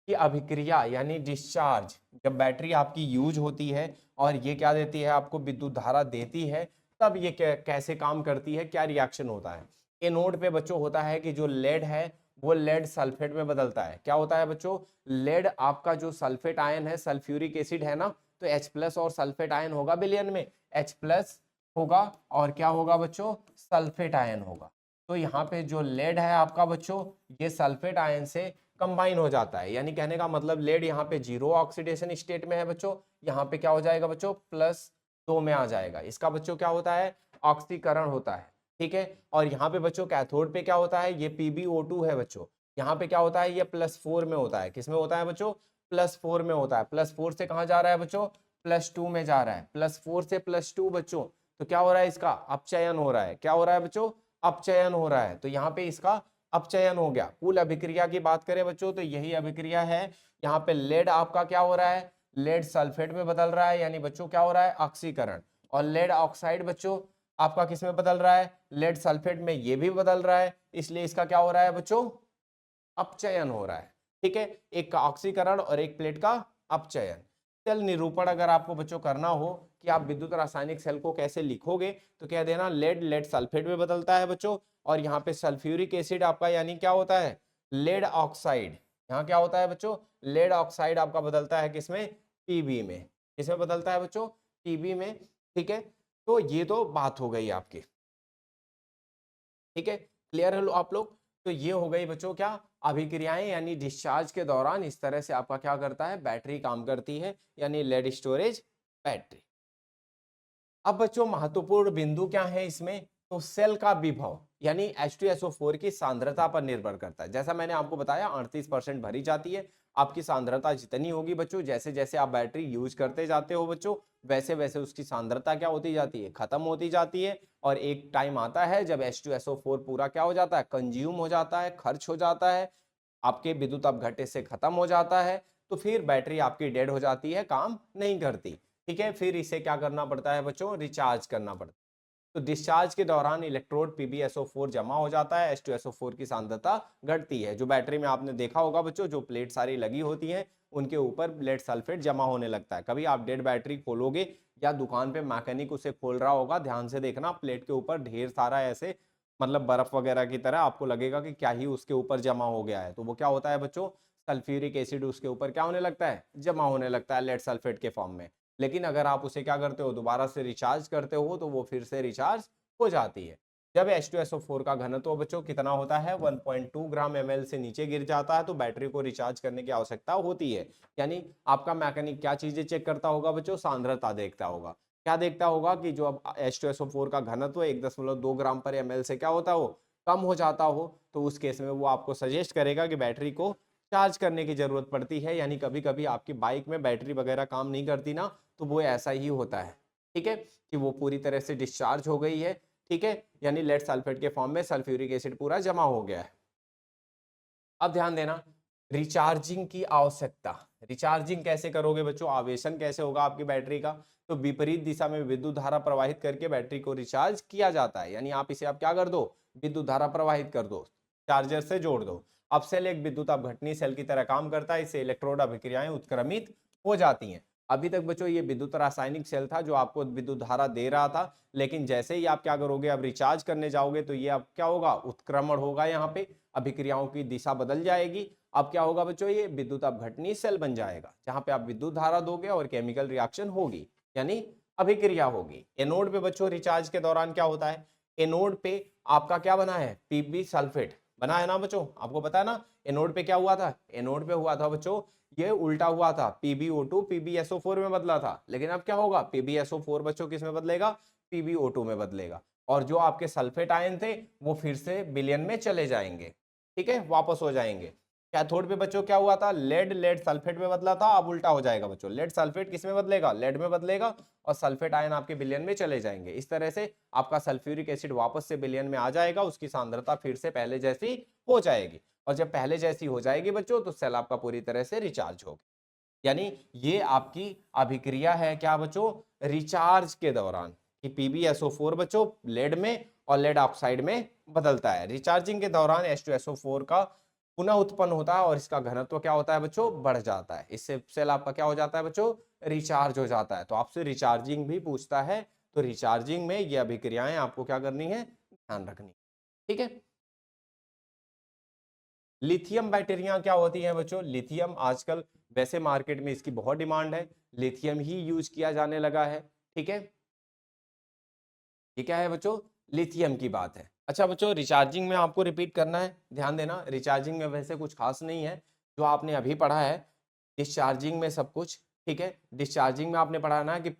कि अभिक्रिया यानी डिस्चार्ज, जब बैटरी आपकी यूज होती है और ये क्या देती है, आपको विद्युत धारा देती है, तब ये कैसे काम करती है, क्या रिएक्शन होता है। एनोड पे बच्चों होता है कि जो लेड है वो लेड सल्फेट में बदलता है। क्या होता है बच्चों, लेड आपका जो सल्फेट आयन है, सल्फ्यूरिक एसिड है ना, तो H+ और सल्फेट आयन होगा विलयन में, H+ होगा और क्या होगा बच्चों, सल्फेट आयन होगा। तो यहाँ पे जो लेड है आपका बच्चों, ये सल्फेट आयन से कंबाइन हो जाता है। यानी कहने का मतलब लेड यहाँ पे 0 ऑक्सीडेशन स्टेट में है बच्चों, यहाँ पे क्या हो जाएगा बच्चों, +2 में आ जाएगा। इसका बच्चों क्या होता है, ऑक्सीकरण होता है, ठीक है। और यहाँ पे बच्चों कैथोड पे क्या होता है, ये PbO2 है बच्चों, यहाँ पे क्या होता है, ये +4 में होता है। किसमें होता है बच्चों, +4 में होता है। +4 से कहाँ जा रहा है बच्चों, +2 में जा रहा है। +4 से +2 बच्चों, तो क्या हो रहा है, इसका अपचयन हो रहा है। क्या हो रहा है बच्चों, अपचयन हो रहा है। तो यहाँ पे इसका अपचयन हो गया। कुल अभिक्रिया की बात करें बच्चों तो यही अभिक्रिया है। यहाँ पे लेड आपका क्या हो रहा है, लेड सल्फेट में बदल रहा है, यानी बच्चों क्या हो रहा है, ऑक्सीकरण। और लेड ऑक्साइड बच्चों आपका किस में बदल रहा है, लेड सल्फेट में, ये भी बदल रहा है, इसलिए इसका क्या हो रहा है बच्चों, अपचयन हो रहा है, ठीक है। एक का ऑक्सीकरण और एक प्लेट का अपचयन। सेल निरूपण अगर आपको बच्चों करना हो कि आप विद्युत रासायनिक सेल को कैसे लिखोगे, तो कह देना लेड लेड सल्फेट में बदलता है बच्चों। और यहाँ पे सल्फ्यूरिक एसिड आपका यानी क्या होता है, लेड ऑक्साइड। यहाँ क्या होता है बच्चों, लेड ऑक्साइड आपका बदलता है किसमें, पीबी में। किसमें बदलता है बच्चों, पीबी में, ठीक है। तो ये तो बात हो गई आपकी, ठीक है। क्लियर है आप लोग। तो ये हो गई बच्चों क्या, अभिक्रियाएं, यानी डिस्चार्ज के दौरान इस तरह से आपका क्या करता है, बैटरी काम करती है, यानी लेड स्टोरेज बैटरी। अब बच्चों महत्वपूर्ण बिंदु क्या है इसमें, तो सेल का विभव यानी H2SO4 की सांद्रता पर निर्भर करता है। जैसा मैंने आपको बताया 38% भरी जाती है। आपकी सांद्रता जितनी होगी बच्चों, जैसे जैसे आप बैटरी यूज करते जाते हो बच्चों, वैसे वैसे उसकी सांद्रता क्या होती जाती है, खत्म होती जाती है। और एक टाइम आता है जब H2SO4 पूरा क्या हो जाता है, कंज्यूम हो जाता है, खर्च हो जाता है, आपके विद्युत अपघट्य से खत्म हो जाता है। तो फिर बैटरी आपकी डेड हो जाती है, काम नहीं करती, ठीक है। फिर इसे क्या करना पड़ता है बच्चों, रिचार्ज करना पड़ता है। तो डिस्चार्ज के दौरान इलेक्ट्रोड PbSO4 जमा हो जाता है, H2SO4 की सांद्रता घटती है। जो बैटरी में आपने देखा होगा बच्चों, जो प्लेट सारी लगी होती हैं उनके ऊपर लेड सल्फेट जमा होने लगता है। कभी आप डेड बैटरी खोलोगे या दुकान पे मैकेनिक उसे खोल रहा होगा, ध्यान से देखना, प्लेट के ऊपर ढेर सारा ऐसे मतलब बर्फ वगैरह की तरह आपको लगेगा कि क्या ही उसके ऊपर जमा हो गया है। तो वो क्या होता है बच्चों, सल्फ्यूरिक एसिड उसके ऊपर क्या होने लगता है, जमा होने लगता है लेड सल्फेट के फॉर्म में। लेकिन अगर आप उसे क्या करते हो, दोबारा से रिचार्ज करते हो, तो वो फिर से रिचार्ज हो जाती है। जब H2SO4 का घनत्व बच्चों कितना होता है, 1.2 ग्राम ml से नीचे गिर जाता है, तो बैटरी को रिचार्ज करने की आवश्यकता होती है। यानी आपका मैकेनिक क्या चीजें चेक करता होगा बच्चों, सांद्रता देखता होगा। क्या देखता होगा कि जो अब H2SO4 का घनत्व 1.2 ग्राम पर ml से क्या होता हो, कम हो जाता हो, तो उस केस में वो आपको सजेस्ट करेगा कि बैटरी को चार्ज करने की जरूरत पड़ती है। यानी कभी कभी आपकी बाइक में बैटरी वगैरह काम नहीं करती ना, तो वो ऐसा ही होता है, ठीक है, कि वो पूरी तरह से डिस्चार्ज हो गई है, ठीक है, यानी लेड सल्फेट के फॉर्म में सल्फ्यूरिक एसिड पूरा जमा हो गया है। अब ध्यान देना, रिचार्जिंग की आवश्यकता। रिचार्जिंग कैसे करोगे बच्चों, आवेशन कैसे होगा आपकी बैटरी का, तो विपरीत दिशा में विद्युत धारा प्रवाहित करके बैटरी को रिचार्ज किया जाता है। यानी आप इसे आप क्या कर दो, विद्युत धारा प्रवाहित कर दो, चार्जर से जोड़ दो। अब सेल एक विद्युत अपघटनीय सेल की तरह काम करता है, इससे इलेक्ट्रोड अभिक्रियाएं उत्क्रमित हो जाती हैं। अभी तक बच्चों ये विद्युत रासायनिक सेल था जो आपको विद्युत धारा दे रहा था, लेकिन जैसे ही आप क्या करोगे, अब रिचार्ज करने जाओगे तो ये अब क्या होगा, उत्क्रमण होगा, यहाँ पे अभिक्रियाओं की दिशा बदल जाएगी। अब क्या होगा बच्चों, ये विद्युत अपघटनीय सेल बन जाएगा जहां पे आप विद्युत धारा दोगे और केमिकल रिएक्शन होगी, यानी अभिक्रिया होगी। एनोड पे बच्चों रिचार्ज के दौरान क्या होता है, एनोड पे आपका क्या बना है, पीबी सल्फेट बना है ना बच्चों, आपको पता है ना। एनोड पे क्या हुआ था, एनोड पे हुआ था बच्चों, ये उल्टा हुआ था, PbO2 PbSO4 में बदला था, लेकिन अब क्या होगा, PbSO4 बच्चों किस में बदलेगा, PbO2 में बदलेगा। और जो आपके सल्फेट आयन थे वो फिर से विलयन में चले जाएंगे, ठीक है, वापस हो जाएंगे। कैथोड पे बच्चों क्या हुआ था, लेड सल्फेट में बदला था, अब उल्टा हो जाएगा बच्चों, लेड सल्फेट किस में बदलेगा, लेड में बदलेगा, और सल्फेट आयन आपके विलयन में चले जाएंगे। इस तरह से आपका सल्फ्यूरिक एसिड वापस से विलयन में आ जाएगा, उसकी सांद्रता फिर से पहले जैसी हो जाएगी, और जब पहले जैसी हो जाएगी बच्चों तो सेल आपका पूरी तरह से रिचार्ज होगा। यानी ये आपकी अभिक्रिया है क्या बच्चों, रिचार्ज के दौरान, कि PbSO4 बच्चों लेड में और लेड ऑक्साइड में बदलता है। रिचार्जिंग के दौरान H2SO4 का पुनः उत्पन्न होता है और इसका घनत्व क्या होता है बच्चों, बढ़ जाता है। इससे सेल आपका क्या हो जाता है बच्चों, रिचार्ज हो जाता है। तो आपसे रिचार्जिंग भी पूछता है, तो रिचार्जिंग में ये अभिक्रियाएं आपको क्या करनी है, ध्यान रखनी, ठीक है। लिथियम बैटरियां क्या होती हैं बच्चों, लिथियम आजकल वैसे मार्केट में इसकी बहुत डिमांड है, लिथियम ही यूज किया जाने लगा है, ठीक है। ये क्या है बच्चों, लिथियम की बात है। अच्छा बच्चों, रिचार्जिंग में आपको रिपीट करना है, ध्यान देना, रिचार्जिंग में वैसे कुछ खास नहीं है जो आपने अभी पढ़ा है, डिस्चार्जिंग में सब कुछ, ठीक है। डिस्चार्जिंग में आपने पढ़ाना है कि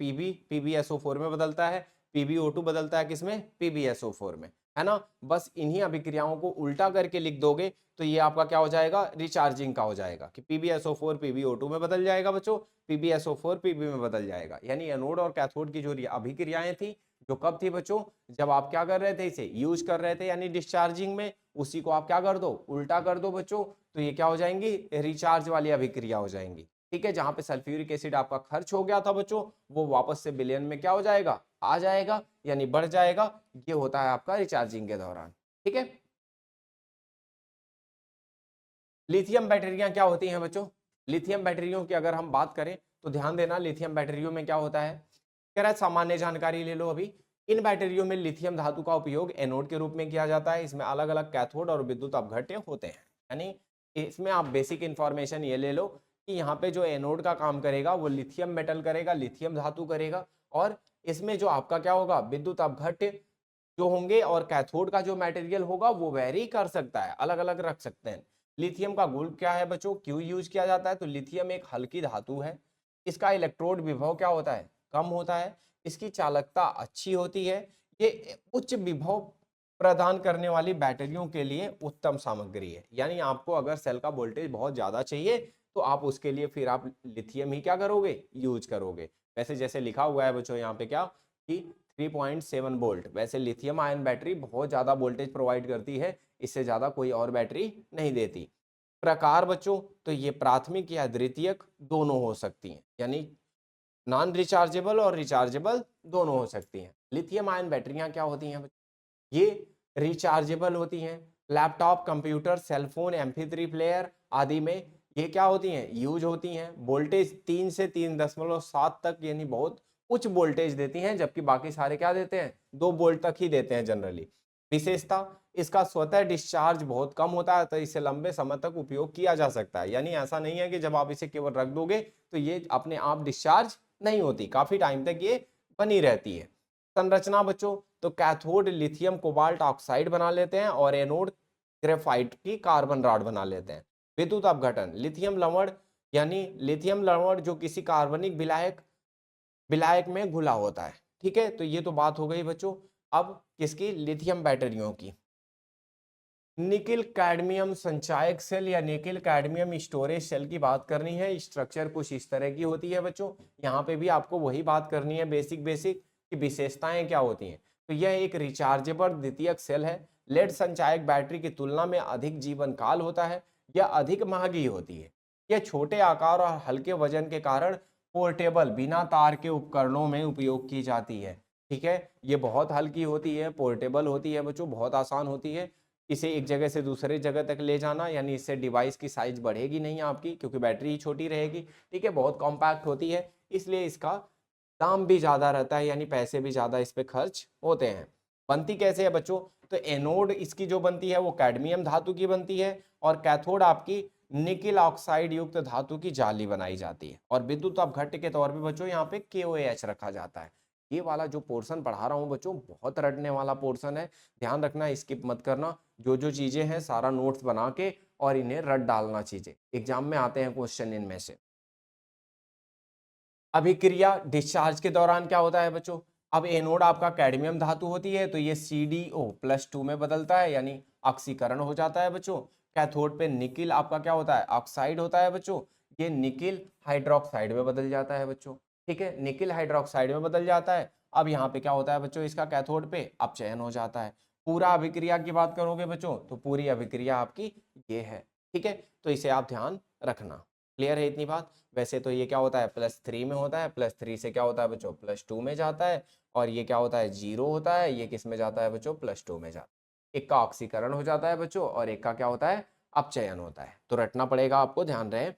PbSO4 में बदलता है, PbO2 बदलता है किसमें, PbSO4 में, है ना। बस इन्हीं अभिक्रियाओं को उल्टा करके लिख दोगे तो ये आपका क्या हो जाएगा, रिचार्जिंग का हो जाएगा, कि PbSO4 PbO2 में बदल जाएगा बच्चों, PbSO4 Pb में बदल जाएगा। यानी एनोड और कैथोड की जो अभिक्रियाएं थी, जो कब थी बच्चों, जब आप क्या कर रहे थे, इसे यूज कर रहे थे यानी डिस्चार्जिंग में, उसी को आप क्या कर दो, उल्टा कर दो बच्चों, तो ये क्या हो जाएंगी, रिचार्ज वाली अभिक्रिया हो जाएंगी, ठीक है। जहां पे सल्फ्यूरिक एसिड आपका खर्च हो गया था बच्चों, वो वापस से विलयन में क्या हो जाएगा, आ जाएगा, यानी बढ़ जाएगा। ये होता है आपका रिचार्जिंग के दौरान, ठीक है। लिथियम बैटरियां क्या होती हैं बच्चों, लिथियम बैटरियों की अगर हम बात करें तो ध्यान देना, लिथियम बैटरियों में क्या होता है, कह रहा है सामान्य जानकारी ले लो अभी। इन बैटरियों में लिथियम धातु का उपयोग एनोड के रूप में किया जाता है, इसमें अलग अलग कैथोड और विद्युत अपघट्य होते हैं। यानी इसमें आप बेसिक इंफॉर्मेशन ये ले लो कि यहाँ पे जो एनोड का काम करेगा वो लिथियम मेटल करेगा, लिथियम धातु करेगा, और इसमें जो आपका क्या होगा, विद्युत अपघट्य जो होंगे, और कैथोड का जो मटेरियल होगा वो वेरी कर सकता है, अलग अलग रख सकते हैं। लिथियम का गुण क्या है बच्चों, क्यों यूज किया जाता है, तो लिथियम एक हल्की धातु है, इसका इलेक्ट्रोड विभव क्या होता है, कम होता है, इसकी चालकता अच्छी होती है, ये उच्च विभव प्रदान करने वाली बैटरियों के लिए उत्तम सामग्री है। यानी आपको अगर सेल का वोल्टेज बहुत ज्यादा चाहिए तो आप उसके लिए फिर आप लिथियम ही क्या करोगे, यूज करोगे। वैसे जैसे लिखा हुआ है बच्चों यहाँ पे क्या, कि 3.7 वोल्ट, वैसे लिथियम आयन बैटरी बहुत ज्यादा वोल्टेज प्रोवाइड करती है, इससे ज्यादा कोई और बैटरी नहीं देती। प्रकार बच्चों, तो ये प्राथमिक या द्वितीयक दोनों हो सकती हैं, यानी नॉन रिचार्जेबल और रिचार्जेबल दोनों हो सकती हैं। लिथियम आयन बैटरियां क्या होती हैं, ये रिचार्जेबल होती हैं। Laptop, computer, cellphone, MP3 player आदि में ये क्या होती हैं, यूज होती हैं। वोल्टेज 3 से 3.7 तक, यानी बहुत उच्च वोल्टेज देती हैं, जबकि बाकी सारे क्या देते हैं, 2 वोल्ट तक ही देते हैं जनरली। विशेषता, इसका स्वतः डिस्चार्ज बहुत कम होता है, तो इसे लंबे समय तक उपयोग किया जा सकता है। यानी ऐसा नहीं है कि जब आप इसे केवल रख दोगे तो ये अपने आप डिस्चार्ज नहीं होती, काफी टाइम तक ये बनी रहती है। संरचना बच्चों, तो कैथोड लिथियम कोबाल्ट ऑक्साइड बना लेते हैं और एनोड ग्रेफाइट की कार्बन रॉड बना लेते हैं। विद्युत अपघटन, लिथियम लवण, यानी लिथियम लवण जो किसी कार्बनिक विलायक विलायक में घुला होता है, ठीक है। तो ये तो बात हो गई बच्चों, अब किसकी, लिथियम बैटरियों की। निकिल कैडमियम संचायक सेल या निकिल कैडमियम स्टोरेज सेल की बात करनी है। स्ट्रक्चर कुछ इस तरह की होती है बच्चों, यहाँ पे भी आपको वही बात करनी है, बेसिक बेसिक की विशेषताएं क्या होती हैं। तो यह एक रिचार्जेबल द्वितीयक सेल है, लेड संचायक बैटरी की तुलना में अधिक जीवन काल होता है, यह अधिक महंगी होती है, यह छोटे आकार और हल्के वजन के कारण पोर्टेबल बिना तार के उपकरणों में उपयोग की जाती है, ठीक है। ये बहुत हल्की होती है, पोर्टेबल होती है बच्चों, बहुत आसान होती है, इसे एक जगह से दूसरे जगह तक ले जाना, यानी इससे डिवाइस की साइज बढ़ेगी नहीं आपकी, क्योंकि बैटरी ही छोटी रहेगी, ठीक है, बहुत कॉम्पैक्ट होती है, इसलिए इसका दाम भी ज़्यादा रहता है, यानी पैसे भी ज़्यादा इस पे खर्च होते हैं। बनती कैसे है बच्चों? तो एनोड इसकी जो बनती है वो कैडमियम धातु की बनती है, और कैथोड आपकी निकिल ऑक्साइड युक्त धातु की जाली बनाई जाती है, और विद्युत अपघट्य के तौर पे बच्चों यहाँ पे KOH रखा जाता है। ये वाला जो पोर्शन पढ़ा रहा हूँ बच्चों, बहुत रटने वाला पोर्शन है, ध्यान रखना, स्किप मत करना। जो जो चीजें हैं सारा नोट्स बना के और इन्हें रट डालना, चीजें एग्जाम में आते हैं क्वेश्चन इनमें से। अभिक्रिया डिस्चार्ज के दौरान क्या होता है बच्चों? अब एनोड आपका कैडमियम धातु होती है, तो ये CdO+2 में बदलता है, यानी ऑक्सीकरण हो जाता है बच्चों। कैथोड पे निकिल आपका क्या होता है? ऑक्साइड होता है बच्चों, ये निकिल हाइड्रोक्साइड में बदल जाता है बच्चों, ठीक है, निकिल हाइड्रोक्साइड में बदल जाता है। अब यहाँ पे क्या होता है बच्चों? इसका कैथोड पे अपचयन हो जाता है। पूरा अभिक्रिया की बात करोगे बच्चों, तो पूरी अभिक्रिया आपकी ये है, ठीक है, तो इसे आप ध्यान रखना। क्लियर है इतनी बात? वैसे तो ये क्या होता है? +3 में होता है, +3 से क्या होता है बच्चों? +2 में जाता है, और ये क्या होता है? 0 होता है, ये किस में जाता है बच्चों? +2 में जाता है। एक का ऑक्सीकरण हो जाता है बच्चों, और एक का क्या होता है? अपचयन होता है। तो रटना पड़ेगा आपको, ध्यान रहे।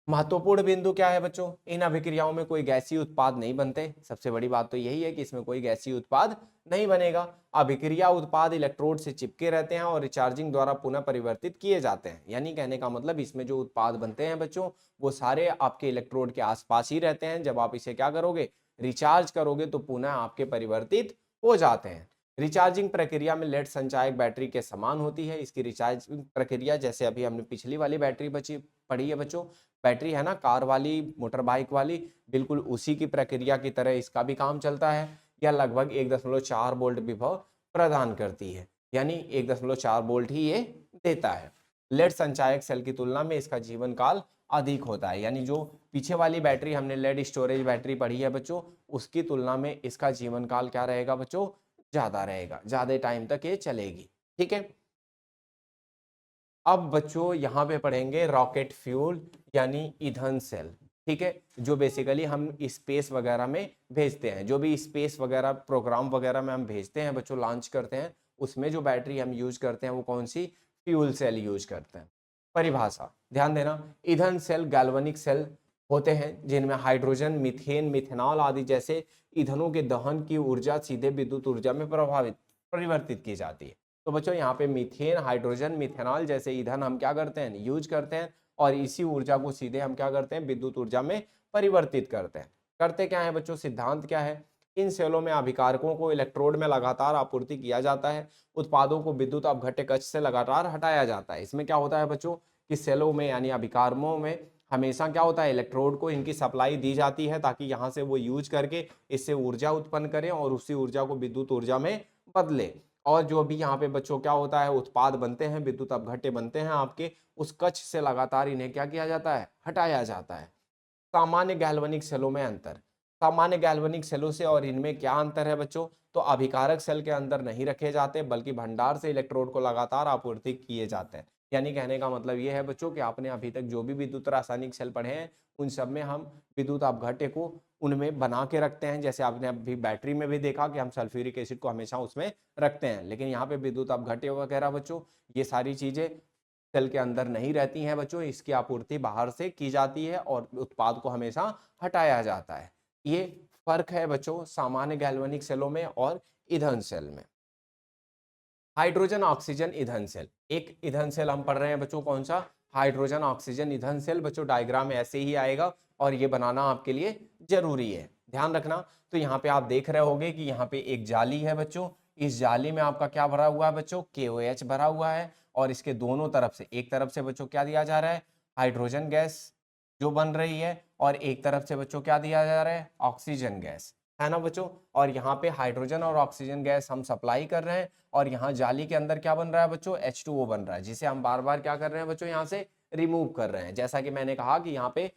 महत्वपूर्ण बिंदु क्या है बच्चों? इन अभिक्रियाओं में कोई गैसीय उत्पाद नहीं बनते। सबसे बड़ी बात तो यही है कि इसमें कोई गैसीय उत्पाद नहीं बनेगा। अभिक्रिया उत्पाद इलेक्ट्रोड से चिपके रहते हैं और रिचार्जिंग द्वारा पुनः परिवर्तित किए जाते हैं, यानी कहने का मतलब इसमें जो उत्पाद बनते हैं बच्चों, वो सारे आपके इलेक्ट्रोड के आसपास ही रहते हैं। जब आप इसे क्या करोगे? रिचार्ज करोगे, तो पुनः आपके परिवर्तित हो जाते हैं। रिचार्जिंग प्रक्रिया में लेड संचायक बैटरी के समान होती है। इसकी रिचार्जिंग प्रक्रिया जैसे अभी हमने पिछली वाली बैटरी पढ़ी है बच्चों, बैटरी है ना, कार वाली, मोटर बाइक वाली, बिल्कुल उसी की प्रक्रिया की तरह इसका भी काम चलता है। यह लगभग 1.4 वोल्ट विभव प्रदान करती है, यानी 1.4 वोल्ट ही ये देता है। लेड संचायक सेल की तुलना में इसका जीवन काल अधिक होता है, यानी जो पीछे वाली बैटरी हमने लेड स्टोरेज बैटरी पढ़ी है बच्चों, उसकी तुलना में इसका जीवन काल क्या रहेगा बच्चों? ज्यादा रहेगा, ज्यादा टाइम तक ये चलेगी, ठीक है। अब बच्चों यहाँ पे पढ़ेंगे रॉकेट फ्यूल, यानी ईंधन सेल, ठीक है, जो बेसिकली हम स्पेस वगैरह में भेजते हैं, जो भी स्पेस वगैरह प्रोग्राम वगैरह में हम भेजते हैं बच्चों, लॉन्च करते हैं, उसमें जो बैटरी हम यूज करते हैं वो कौन सी? फ्यूल सेल यूज करते हैं। परिभाषा ध्यान देना, ईंधन सेल गैल्वेनिक सेल होते हैं जिनमें हाइड्रोजन, मीथेन, मिथेनॉल आदि जैसे ईंधनों के दहन की ऊर्जा सीधे विद्युत ऊर्जा में परिवर्तित की जाती है। तो बच्चों यहाँ पे मीथेन, हाइड्रोजन, मिथेनॉल जैसे ईंधन हम क्या करते हैं? यूज करते हैं, और इसी ऊर्जा को सीधे हम क्या करते हैं? विद्युत ऊर्जा में परिवर्तित करते हैं। करते क्या है बच्चों? सिद्धांत क्या है? इन सेलों में अभिकारकों को इलेक्ट्रोड में लगातार आपूर्ति किया जाता है, उत्पादों को विद्युत अपघट्य कक्ष से लगातार हटाया जाता है। इसमें क्या होता है बच्चों कि सेलों में यानी अभिकारकों में हमेशा क्या होता है? इलेक्ट्रोड को इनकी सप्लाई दी जाती है, ताकि यहाँ से वो यूज करके इससे ऊर्जा उत्पन्न करें और उसी ऊर्जा को विद्युत ऊर्जा में बदले। और जो भी यहाँ पे बच्चों क्या होता है? उत्पाद बनते हैं, विद्युत अपघट्य बनते हैं आपके, उस कक्ष से लगातार इन्हें क्या किया जाता है? हटाया जाता है। सामान्य गैल्वेनिक सेलों में अंतर। सामान्य गैल्वेनिक सेलों से और इनमें क्या अंतर है बच्चों? तो अभिकारक सेल के अंदर नहीं रखे जाते, बल्कि भंडार से इलेक्ट्रोड को लगातार आपूर्ति किए जाते हैं। यानी कहने का मतलब ये है बच्चों कि आपने अभी तक जो भी विद्युत रासायनिक सेल पढ़े हैं, उन सब में हम विद्युत अपघट्य को उनमें बना के रखते हैं। जैसे आपने अभी बैटरी में भी देखा कि हम सल्फ्यूरिक एसिड को हमेशा उसमें रखते हैं, लेकिन यहाँ पे विद्युत अपघट्य वगैरह बच्चों, ये सारी चीजें सेल के अंदर नहीं रहती हैं बच्चों, इसकी आपूर्ति बाहर से की जाती है और उत्पाद को हमेशा हटाया जाता है। ये फर्क है बच्चों सामान्य गैल्वेनिक सेलों में और ईंधन सेल में। हाइड्रोजन ऑक्सीजन ईंधन सेल, एक ईंधन सेल हम पढ़ रहे हैं बच्चों, कौन सा? हाइड्रोजन ऑक्सीजन ईंधन सेल। बच्चों डायग्राम ऐसे ही आएगा और ये बनाना आपके लिए जरूरी है, ध्यान रखना। तो यहाँ पे आप देख रहे होंगे कि यहाँ पे एक जाली है बच्चों, इस जाली में आपका क्या भरा हुआ है बच्चों? KOH भरा हुआ है, और इसके दोनों तरफ से, एक तरफ से बच्चों क्या दिया जा रहा है? हाइड्रोजन गैस जो बन रही है, और एक तरफ से बच्चों क्या दिया जा रहा है? ऑक्सीजन गैस, है ना बच्चों। और यहाँ पे हाइड्रोजन और ऑक्सीजन गैस हम सप्लाई कर रहे हैं, और यहाँ जाली के अंदर क्या बन रहा है बच्चों? H2O बन रहा है, जिसे हम बार बार क्या कर रहे हैं बच्चों? यहाँ से रिमूव कर रहे हैं। जैसा कि मैंने कहा कि यहाँ पे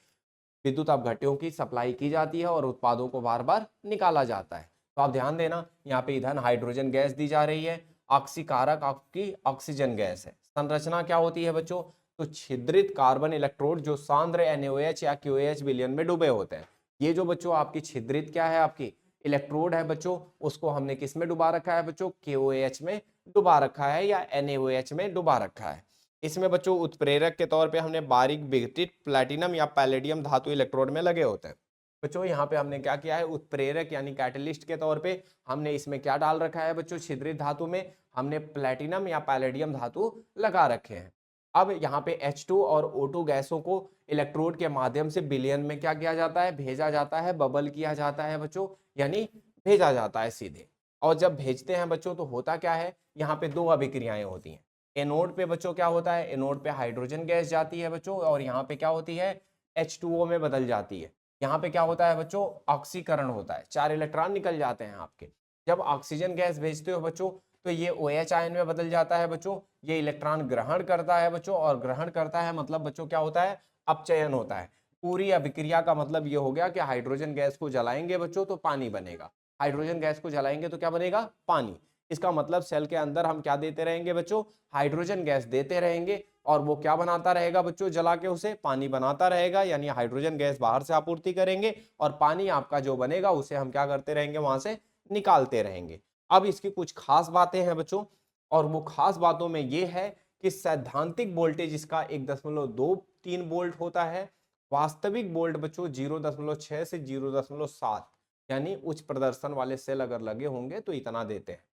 विद्युत अपघट्यों की सप्लाई की जाती है और उत्पादों को बार बार निकाला जाता है। तो आप ध्यान देना, यहाँ पे ईंधन हाइड्रोजन गैस दी जा रही है, ऑक्सीकारक आपकी ऑक्सीजन गैस है। संरचना क्या होती है बच्चों? तो छिद्रित कार्बन इलेक्ट्रोड जो सांद्र NaOH या KOH विलयन में डूबे होते हैं। ये जो बच्चों आपकी छिद्रित क्या है? आपकी इलेक्ट्रोड है बच्चों उसको हमने किस में डुबा रखा है बच्चों, KOH में डुबा रखा है या NaOH में डुबा रखा है। इसमें बच्चों उत्प्रेरक के तौर पे हमने बारीक विघटित प्लैटिनम या पैलेडियम धातु इलेक्ट्रोड में लगे होते हैं। बच्चों यहाँ पे हमने क्या किया है, उत्प्रेरक यानी कैटलिस्ट के तौर पे हमने इसमें क्या डाल रखा है बच्चों, छिद्रित धातु में हमने प्लैटिनम या पैलेडियम धातु लगा रखे हैं। अब यहाँ पे H2 और O2 गैसों को इलेक्ट्रोड के माध्यम से विलयन में क्या किया जाता है, भेजा जाता है, बबल किया जाता है बच्चों, यानी भेजा जाता है सीधे। और जब भेजते हैं बच्चों तो होता क्या है, यहाँ पे दो अभिक्रियाएं होती हैं। एनोड पे बच्चों क्या होता है, एनोड पे हाइड्रोजन गैस जाती है बच्चों और यहाँ पे क्या होती है, H2O में बदल जाती है। यहाँ पे क्या होता है बच्चों, ऑक्सीकरण होता है, 4 इलेक्ट्रॉन निकल जाते हैं आपके। जब ऑक्सीजन गैस भेजते हो बच्चों तो ये OH आयन में बदल जाता है बच्चों, ये इलेक्ट्रॉन ग्रहण करता है बच्चों, और ग्रहण करता है मतलब बच्चों क्या होता है, अपचयन होता है। पूरी अभिक्रिया का मतलब ये हो गया कि हाइड्रोजन गैस को जलाएंगे बच्चों तो पानी बनेगा, हाइड्रोजन गैस को जलाएंगे तो क्या बनेगा, पानी। इसका मतलब सेल के अंदर हम क्या देते रहेंगे बच्चों, हाइड्रोजन गैस देते रहेंगे और वो क्या बनाता रहेगा बच्चों, जला के उसे पानी बनाता रहेगा, यानी हाइड्रोजन गैस बाहर से आपूर्ति करेंगे और पानी आपका जो बनेगा उसे हम क्या करते रहेंगे, वहां से निकालते रहेंगे। अब इसकी कुछ खास बातें हैं बच्चों, और वो खास बातों में ये है कि सैद्धांतिक वोल्टेज इसका 1.23 वोल्ट होता है, वास्तविक वोल्ट बच्चों 0.6 से 0.7, यानी उच्च प्रदर्शन वाले सेल अगर लगे होंगे तो इतना देते हैं।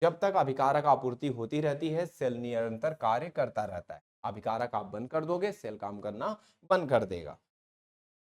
जब तक अभिकारक आपूर्ति होती रहती है सेल निरंतर कार्य करता रहता है, अभिकारक आप बंद कर दोगे सेल काम करना बंद कर देगा।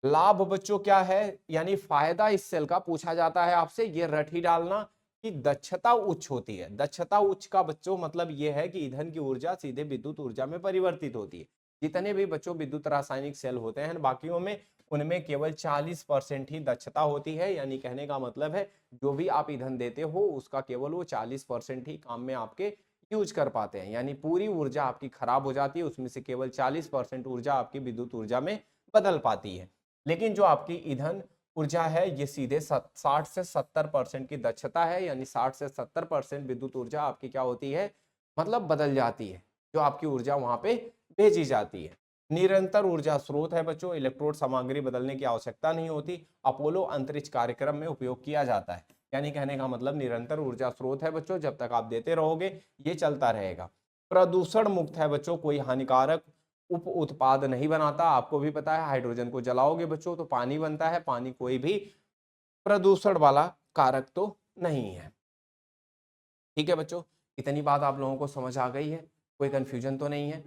लाभ बच्चों क्या है, यानी फायदा इस सेल का पूछा जाता है आपसे, ये रट ही डालना कि दक्षता उच्च होती है। दक्षता उच्च का बच्चों मतलब ये है कि ईंधन की ऊर्जा सीधे विद्युत ऊर्जा में परिवर्तित होती है। जितने भी बच्चों विद्युत रासायनिक सेल होते हैं बाकियों में, उनमें केवल 40% ही दक्षता होती है, यानी कहने का मतलब है जो भी आप ईंधन देते हो उसका केवल वो 40% ही काम में आपके यूज कर पाते हैं, यानी पूरी ऊर्जा आपकी खराब हो जाती है, उसमें से केवल 40% ऊर्जा आपकी विद्युत ऊर्जा में बदल पाती है। लेकिन जो आपकी ईंधन ऊर्जा है ये सीधे 60 से 70% की दक्षता है, यानी 60 से 70% विद्युत ऊर्जा आपकी क्या होती है, मतलब बदल जाती है, जो आपकी ऊर्जा वहां पे भेजी जाती है। निरंतर ऊर्जा स्रोत है बच्चों, इलेक्ट्रोड सामग्री बदलने की आवश्यकता नहीं होती, अपोलो अंतरिक्ष कार्यक्रम में उपयोग किया जाता है, यानी कहने का मतलब निरंतर ऊर्जा स्रोत है बच्चों, जब तक आप देते रहोगे ये चलता रहेगा। प्रदूषण मुक्त है बच्चों, कोई हानिकारक उप उत्पाद नहीं बनाता, आपको भी पता है हाइड्रोजन को जलाओगे बच्चों तो पानी बनता है, पानी कोई भी प्रदूषण वाला कारक तो नहीं है। ठीक है बच्चों, इतनी बात आप लोगों को समझ आ गई है, कोई कंफ्यूजन तो नहीं है।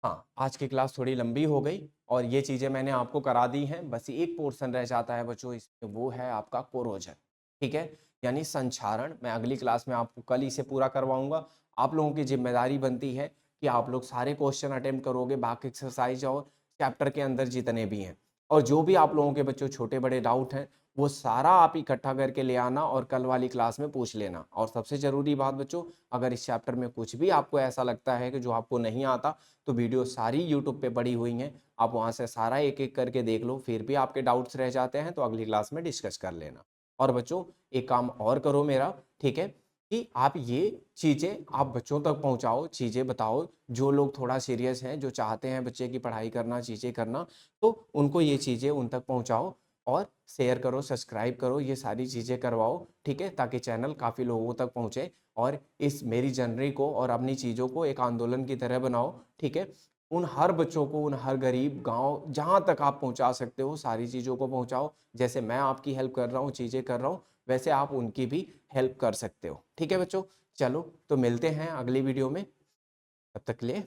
हाँ, आज की क्लास थोड़ी लंबी हो गई और ये चीजें मैंने आपको करा दी हैं, बस एक पोर्शन रह जाता है बच्चों इसमें, वो है आपका कोरोजन। ठीक है, यानी संक्षारण। मैं अगली क्लास में आपको कल इसे पूरा करवाऊंगा। आप लोगों की जिम्मेदारी बनती है कि आप लोग सारे क्वेश्चन अटेम्प्ट करोगे, बाकी एक्सरसाइज और चैप्टर के अंदर जितने भी हैं, और जो भी आप लोगों के बच्चों छोटे बड़े डाउट हैं वो सारा आप इकट्ठा करके ले आना और कल वाली क्लास में पूछ लेना। और सबसे ज़रूरी बात बच्चों, अगर इस चैप्टर में कुछ भी आपको ऐसा लगता है कि जो आपको नहीं आता, तो वीडियो सारी यूट्यूब पे पड़ी हुई हैं, आप वहाँ से सारा एक एक करके देख लो, फिर भी आपके डाउट्स रह जाते हैं तो अगली क्लास में डिस्कस कर लेना। और बच्चों एक काम और करो मेरा, ठीक है, कि आप ये चीज़ें आप बच्चों तक पहुँचाओ, चीज़ें बताओ, जो लोग थोड़ा सीरियस हैं, जो चाहते हैं बच्चे की पढ़ाई करना, चीज़ें करना, तो उनको ये चीज़ें उन तक पहुँचाओ और शेयर करो, सब्सक्राइब करो, ये सारी चीज़ें करवाओ, ठीक है, ताकि चैनल काफ़ी लोगों तक पहुँचे और इस मेरी जर्नी को और अपनी चीज़ों को एक आंदोलन की तरह बनाओ। ठीक है, उन हर बच्चों को, उन हर गरीब गांव जहां तक आप पहुंचा सकते हो सारी चीज़ों को पहुंचाओ। जैसे मैं आपकी हेल्प कर रहा हूँ, चीज़ें कर रहा हूँ, वैसे आप उनकी भी हेल्प कर सकते हो। ठीक है बच्चों, चलो तो मिलते हैं अगली वीडियो में, तब तक के लिए